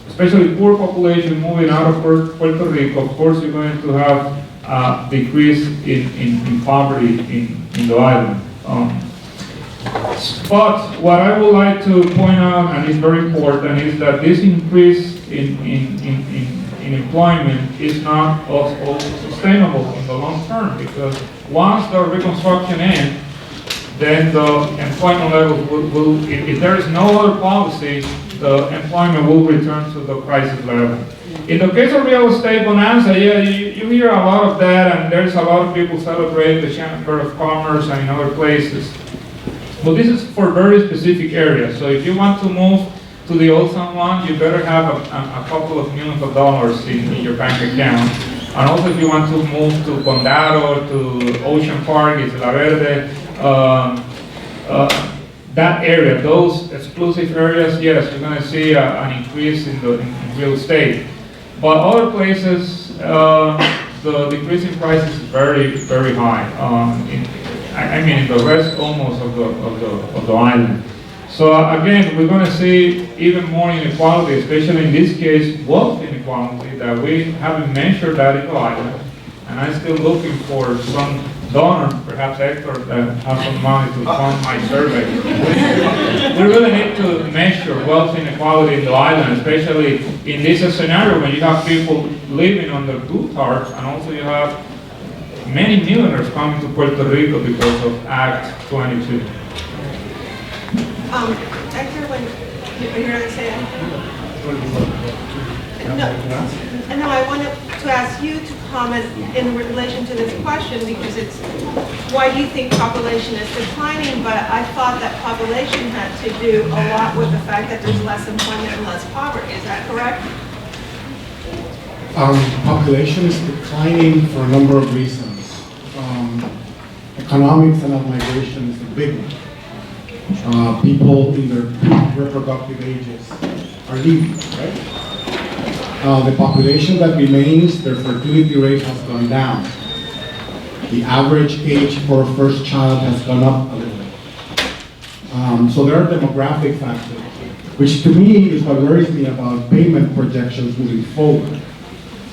especially poor population, moving out of Puerto Rico, of course you're going to have a decrease in poverty in the island. But what I would like to point out, and it's very important, is that this increase in employment is not also sustainable in the long term, because once the reconstruction ends, then the employment levels will if there is no other policy, the employment will return to the crisis level. In the case of real estate bonanza, yeah, you hear a lot of that, and there's a lot of people celebrating the Chamber of Commerce and in other places. But this is for very specific areas. So if you want to move to the Old San Juan, you better have a couple of millions of dollars in your bank account. And also if you want to move to Condado, to Ocean Park, Isla Verde, that area, those exclusive areas, yes, you're going to see an increase in real estate. But other places, the decrease in prices is very, very high. I mean, in the rest almost of the island. So again, we're going to see even more inequality, especially in this case, wealth inequality, that we haven't measured that in the island. And I'm still looking for some donor, perhaps Héctor, that has some money to fund my survey. We really need to measure wealth inequality in the island, especially in this scenario when you have people living on the blue tarps, and also you have many millionaires coming to Puerto Rico because of Act 22. Héctor, when you're going to say anything? No, I wanted to ask you to comment in relation to this question because it's, why do you think population is declining? But I thought that population had to do a lot with the fact that there's less employment and less poverty. Is that correct? Population is declining for a number of reasons. Economics and migration is a big one. People in their peak reproductive ages are leaving, right? The population that remains, their fertility rate has gone down. The average age for a first child has gone up a little bit. So there are demographic factors, which to me is what worries me about payment projections moving forward.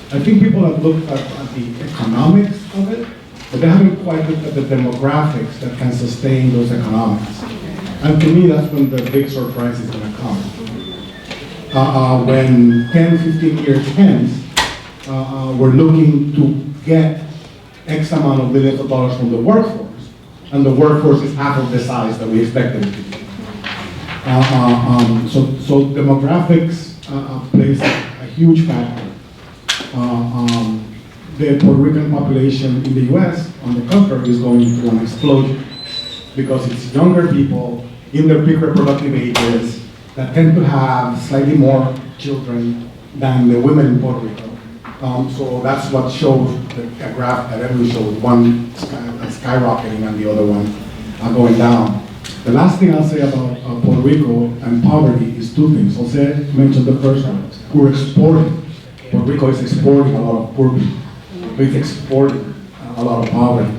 I think people have looked at the economics of it, but they haven't quite looked at the demographics that can sustain those economics. And to me, that's when the big surprise is going to come. When 10, 15 years hence, we're looking to get X amount of billions of dollars from the workforce, and the workforce is half of the size that we expected it to be. So demographics plays a huge factor. The Puerto Rican population in the US, on the contrary, is going through an explosion because it's younger people in their peak reproductive ages that tend to have slightly more children than the women in Puerto Rico. So that's what shows a graph that Edwin showed, one skyrocketing and the other one going down. The last thing I'll say about Puerto Rico and poverty is two things. Jose mentioned the first one. We're exporting. Puerto Rico is exporting a lot of poor people. It's exporting a lot of poverty.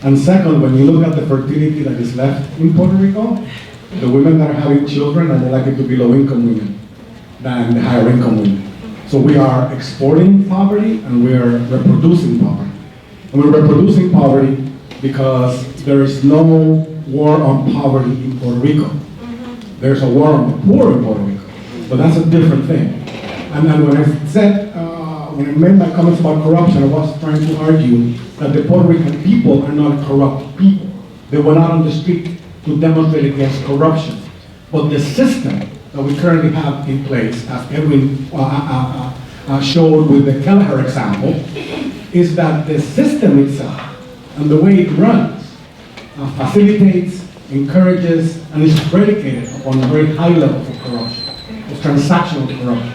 And second, when you look at the fertility that is left in Puerto Rico, the women that are having children are more likely to be low-income women than the higher-income women. So we are exporting poverty and we are reproducing poverty. And we're reproducing poverty because there is no war on poverty in Puerto Rico. There's a war on the poor in Puerto Rico, but that's a different thing. And then when I said, when I made my comments about corruption, I was trying to argue that the Puerto Rican people are not corrupt people. They went out on the street to demonstrate against corruption. But the system that we currently have in place, as Edwin showed with the Kelleher example, is that the system itself and the way it runs facilitates, encourages, and is predicated upon very high levels of corruption, of transactional corruption,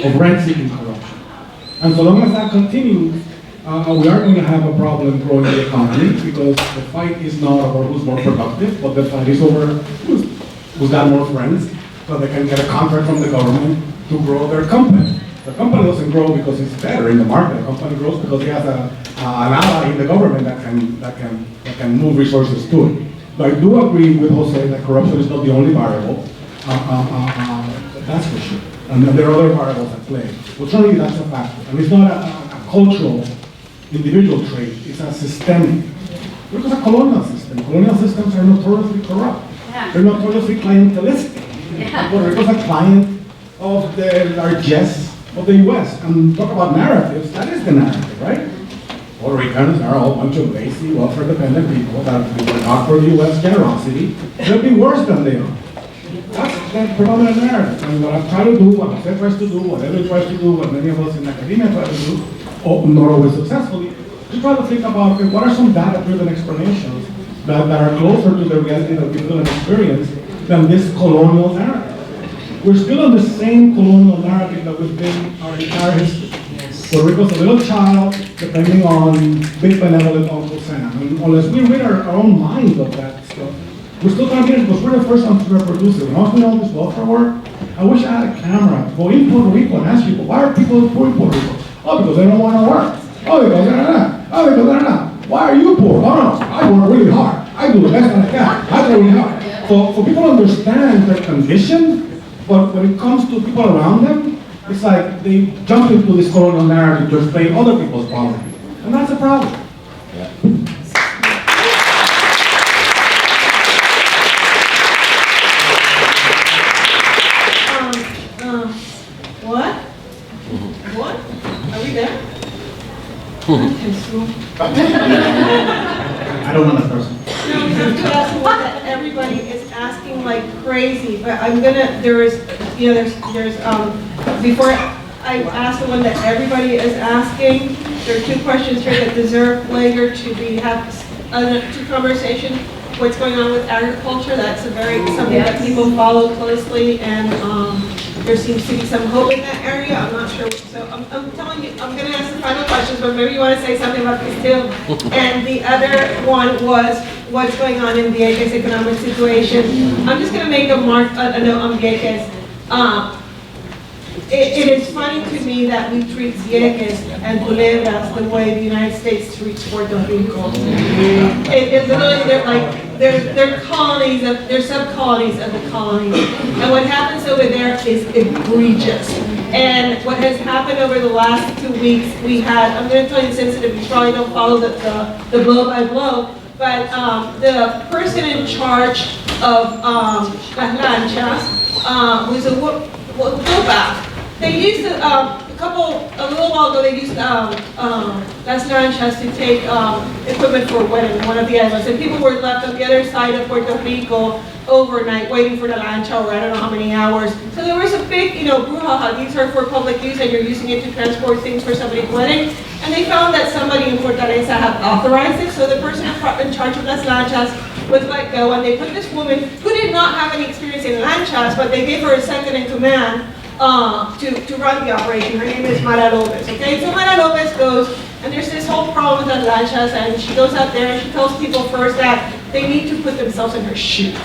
of rent-seeking corruption. And so long as that continues, we are going to have a problem growing the economy because the fight is not over who's more productive, but the fight is over who's got more friends so they can get a contract from the government to grow their company. The company doesn't grow because it's better in the market. The company grows because it has an ally in the government that can move resources to it. But I do agree with Jose that corruption is not the only variable. That's for sure. And there are other variables at play. But certainly that's a factor. And it's not a cultural, individual trait. It's a systemic. It's a colonial system. Colonial systems are notoriously corrupt. Yeah. They're notoriously clientelistic. Yeah. Puerto Rico's a client of the largesse of the U.S. And talk about narratives, that is the narrative, right? Puerto Ricans are all a bunch of lazy, welfare-dependent people that will not for the U.S. generosity. They'll be worse than they are. That's the predominant narrative. And what I try to do, what Jose tries to do, what Edwin tries to do, what many of us in academia try to do, not always successfully, to try to think about okay, what are some data-driven explanations that are closer to the reality that we feel and experience than this colonial narrative. We're still on the same colonial narrative that we've been our entire history. Puerto Rico's a little child depending on big benevolent Uncle Sam. And unless we rid our own minds of that stuff, we're still going to get it because we're the first ones to reproduce it. When I was doing all this welfare work, I wish I had a camera to go in Puerto Rico and ask people, why are people poor in Puerto Rico? Oh, because they don't want to work. Oh, because they're not. Oh, because they're not. Why are you poor? Oh, no, I work really hard. I do the best that I can. I work really hard. So for people to understand their condition, but when it comes to people around them, it's like they jump into this colonial narrative to explain other people's poverty. And that's a problem. What? What? Are we there? I don't want that person. No, that's what everybody is asking. asking like crazy, but before I ask the one that everybody is asking, there are two questions here that deserve later to to conversation. What's going on with agriculture? That's something that people follow closely, and there seems to be some hope in that area. I'm not sure. So I'm telling you, I'm going to ask the final questions, but maybe you want to say something about these two. And the other one was what's going on in Vieques' economic situation. I'm just going to make a note on Vieques. It is funny to me that we treat Vieques and Culebras the way the United States treats Puerto Rico. It's literally, they're colonies, they're sub-colonies of the colonies. And what happens over there is egregious. And what has happened over the last 2 weeks, I'm going to tell you sensitive, you probably don't follow the blow by blow, but the person in charge of Las Lanchas, who's a Woback, they used a little while ago, they used Las Lanchas to take equipment for a wedding in one of the islands, and people were left on the other side of Puerto Rico overnight waiting for the lancha, or I don't know how many hours. So there was a big, brouhaha. These are for public use, and you're using it to transport things for somebody's wedding. And they found that somebody in Fortaleza had authorized it, so the person in charge of Las Lanchas was let go, and they put this woman who did not have any experience in lanchas, but they gave her a second in command to run the operation. Her name is Mara Lopez, okay? So Mara Lopez goes, and there's this whole problem with Las Lanchas, and she goes out there and she tells people first that they need to put themselves in her shoes,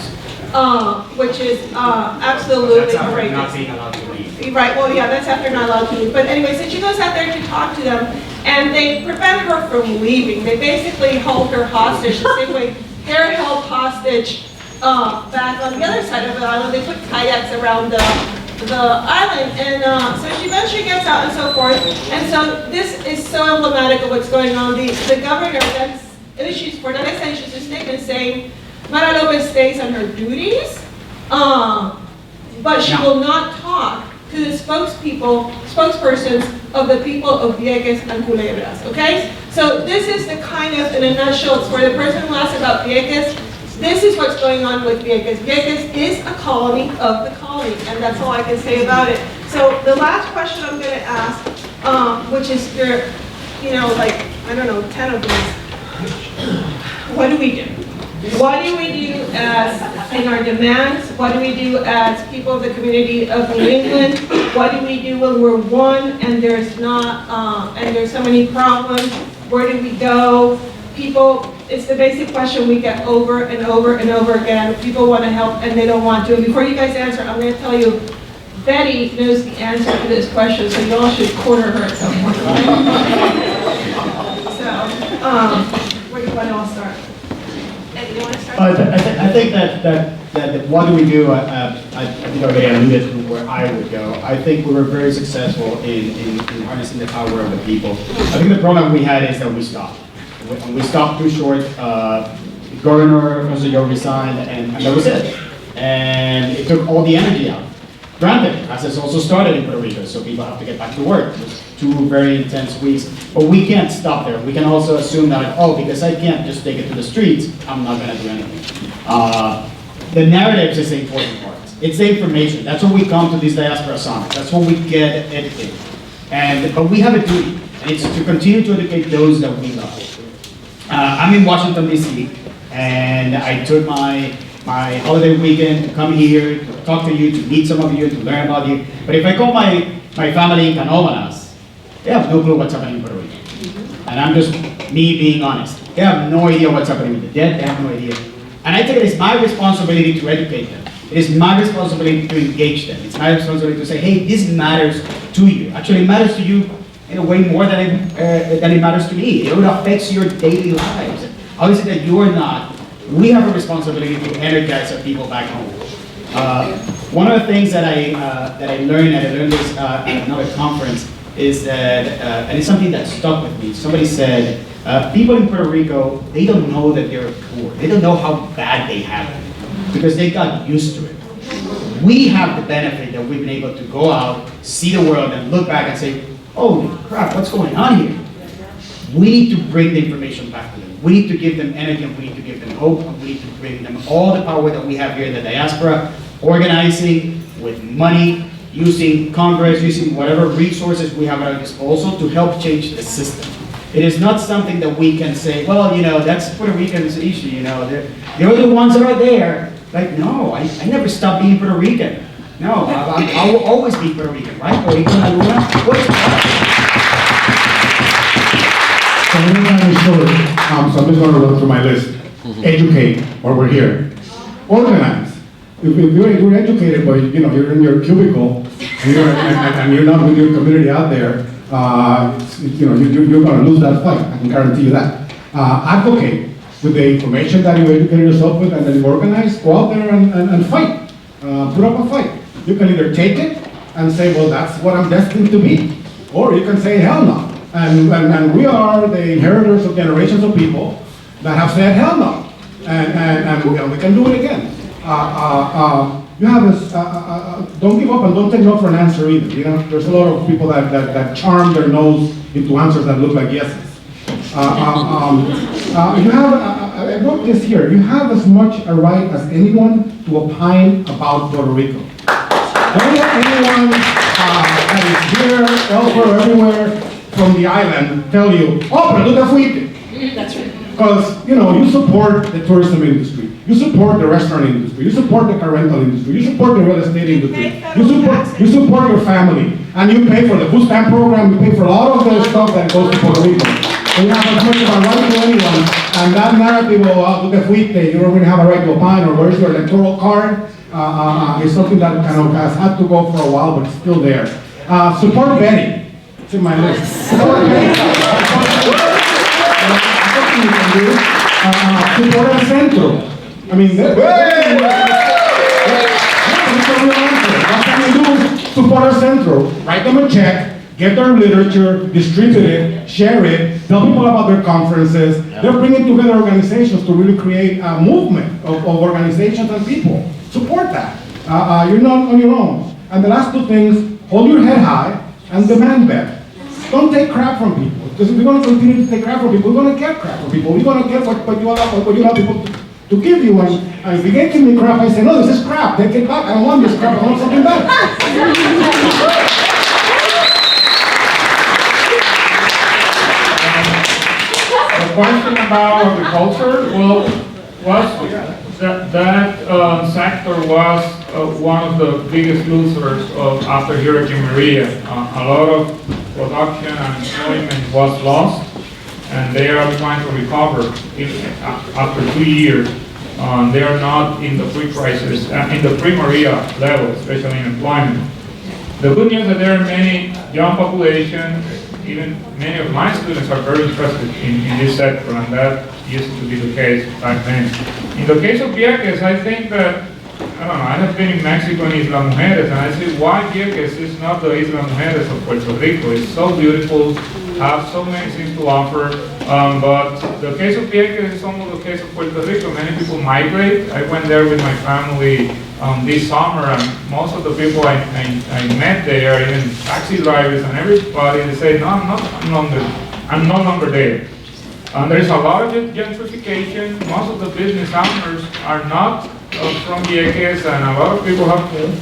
which is absolutely That's after outrageous. not being allowed to leave. Right, well, yeah, that's after not allowed to leave. But anyway, so she goes out there to talk to them, and they prevent her from leaving. They basically hold her hostage, the same way they're held hostage back on the other side of the island. They put kayaks around the island, and so she eventually gets out and so forth. And so this is so emblematic of what's going on. The governor then issues a statement saying Mara Lopez stays on her duties, but she will not talk to the spokespersons of the people of Vieques and Culebras, okay? So this is the kind of, in a nutshell, for the person who asked about Vieques, this is what's going on with Vieques. Vieques is a colony of the colony, and that's all I can say about it. So the last question I'm going to ask, which is there, I don't know, 10 of these. What do we do? What do we do in our demands? What do we do as people of the community of New England? What do we do when we're one and there's so many problems? Where do we go? People, it's the basic question we get over and over and over again. People want to help and they don't want to. And before you guys answer, I'm going to tell you, Betty knows the answer to this question, so you all should corner her at some point. So, where do you want to all start? Eddie, you want to start? I think that what do we do? I think I already alluded to where I would go. I think we were very successful in harnessing the power of the people. I think the problem we had is that we stopped. We stopped too short. Governor José resigned, and that was it. And it took all the energy out. Granted, process also started in Puerto Rico, so people have to get back to work. It was 2 very intense weeks, but we can't stop there. We can also assume that, because I can't just take it to the streets, I'm not going to do anything. The narratives is the important part. It's the information. That's when we come to these Diaspora summits. That's when we get educated. But we have a duty, and it's to continue to educate those that we love. I'm in Washington, D.C., and I took my holiday weekend to come here, to talk to you, to meet some of you, to learn about you. But if I call my family in Canóvanas, they have no clue what's happening in Puerto Rico. And I'm just me being honest. They have no idea what's happening with the debt, they have no idea. And I think it is my responsibility to educate them. It is my responsibility to engage them. It's my responsibility to say, hey, this matters to you. Actually, it matters to you in a way more than it matters to me. It affects your daily lives. How is it that you are not? We have a responsibility to energize our people back home. One of the things that I learned, and I learned this at another conference, is that, and it's something that stuck with me. Somebody said, people in Puerto Rico, they don't know that they're poor. They don't know how bad they have it, because they got used to it. We have the benefit that we've been able to go out, see the world, and look back and say, holy crap, what's going on here? We need to bring the information back to them. We need to give them energy, and we need to give them hope, and we need to bring them all the power that we have here in the diaspora, organizing with money, using Congress, using whatever resources we have at our disposal to help change the system. It is not something that we can say, well, you know, that's Puerto Rican's issue, you know, they're the ones that are there. Like, no, I never stopped being Puerto Rican. No, I will always be Puerto Rican, right? Puerto Rican, what is So I'm going to short, so I'm just going to run through my list. Educate, while we're here. Organize. If you're educated, but you know you're in your cubicle and you're not with your community out there, you're going to lose that fight. I can guarantee you that. Advocate with the information that you educated yourself with and then you organize. Go out there and fight. Put up a fight. You can either take it and say, well, that's what I'm destined to be, or you can say, hell no. And we are the inheritors of generations of people that have said hell no, and we can do it again. You have this, don't give up and don't take no for an answer either. You know, there's a lot of people that charm their nose into answers that look like yeses. You have, I wrote this here, you have as much a right as anyone to opine about Puerto Rico. Don't let anyone that is here, elsewhere, everywhere from the island tell you, oh, pero tú te fuiste. That's right. Because, you know, you support the tourism industry, you support the restaurant industry, you support the car rental industry, you support the real estate industry, you support your family, and you pay for the food stamp program, you pay for all of the stuff that goes to Puerto Rico. So you have as much of a right to anyone, and that narrative of, tú te fuiste, you don't really have a right to opine, or where's your electoral card, is something that kind of has had to go for a while, but it's still there. Support Betty. It's in my list. Support Betty. You can do. Support el Centro. I mean, that's a real answer. What can you do? Support el Centro. Write them a check, get their literature, distribute it, share it, tell people about their conferences. They're bringing together organizations to really create a movement of organizations and people. Support that. You're not on your own. And the last two things, hold your head high and demand better. Don't take crap from people. Because if we're going to continue to take crap from people, we're going to get crap from people. We're going to get what you allow people to give you. And if you get me crap, I say, no, this is crap. Take it back. I don't want this crap. I want something better. The question about agriculture, that sector was one of the biggest losers after Hurricane Maria. A lot of production and employment was lost, and they are trying to recover after 2 years. They are not in the pre-crisis, in the pre-Maria level, especially in employment. The good news is that there are many young population, even many of my students are very interested in this sector, and that used to be the case back then. In the case of Vieques, I think that, I don't know, I have been in Mexico in Isla Mujeres, and I see why Vieques is not the Isla Mujeres of Puerto Rico. It's so beautiful, have so many things to offer, but the case of Vieques is almost the case of Puerto Rico. Many people migrate. I went there with my family this summer, and most of the people I met there, even taxi drivers and everybody, they say, no, I'm no longer there. There's a lot of gentrification. Most of the business owners are not from Vieques, and a lot of people have moved.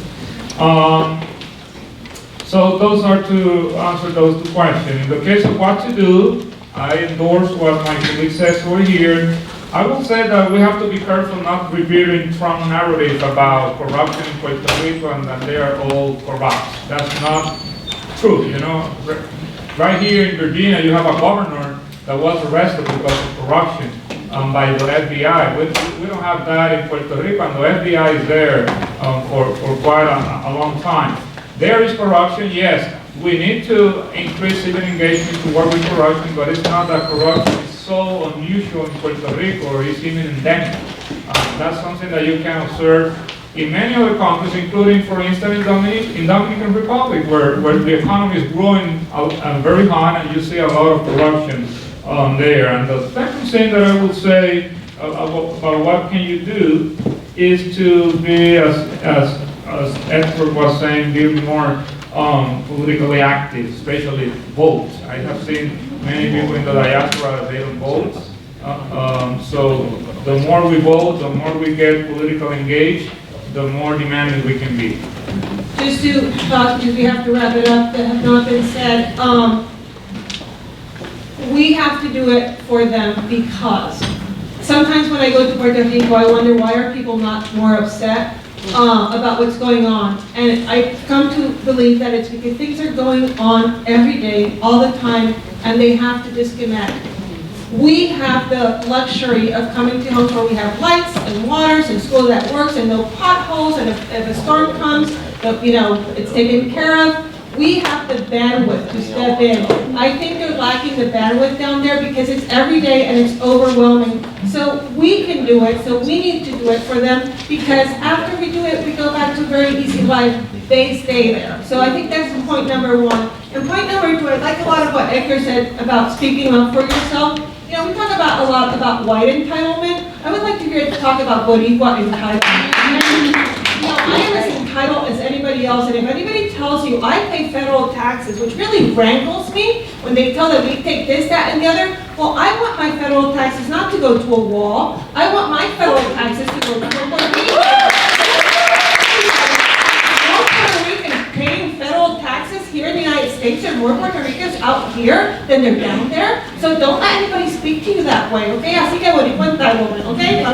So those are to answer those two questions. In the case of what to do, I endorse what my colleague says over here. I will say that we have to be careful not repeating Trump narrative about corruption in Puerto Rico and that they are all corrupt. That's not true. You know, right here in Virginia, you have a governor that was arrested because of corruption by the FBI. We don't have that in Puerto Rico, and the FBI is there for quite a long time. There is corruption, yes. We need to increase civil engagement to work with corruption, but it's not that corruption is so unusual in Puerto Rico, or it's even endemic. That's something that you can observe in many other countries, including, for instance, in Dominican Republic, where the economy is growing very high, and you see a lot of corruption there. And the second thing that I would say about what can you do is to be, as Héctor was saying, be more politically active, especially vote. I have seen many people in the diaspora that they don't vote. So the more we vote, the more we get politically engaged, the more demanding we can be. Just to talk, because we have to wrap it up, that have not been said, we have to do it for them because sometimes when I go to Puerto Rico, I wonder why are people not more upset about what's going on. And I come to believe that it's because things are going on every day, all the time, and they have to disconnect. We have the luxury of coming to homes where we have lights and waters and school that works and no potholes, and if a storm comes, it's taken care of. We have the bandwidth to step in. I think they're lacking the bandwidth down there because it's every day and it's overwhelming. So we can do it, so we need to do it for them because after we do it, we go back to a very easy life. They stay there. So I think that's point number one. And point number two, I like a lot of what Héctor said about speaking up for yourself. We talk a lot about white entitlement. I would like to hear talk about Boricua entitlement. I am as entitled as anybody else, and if anybody tells you I pay federal taxes, which really rankles me when they tell that we take this, that, and the other, well, I want my federal taxes not to go to a wall. I want my federal taxes to go to Puerto Rico. More Puerto Ricans paying federal taxes here in the United States and more Puerto Ricans out here than they're down there. So don't let anybody speak to you that way, okay? Así que Boricua entitlement, okay?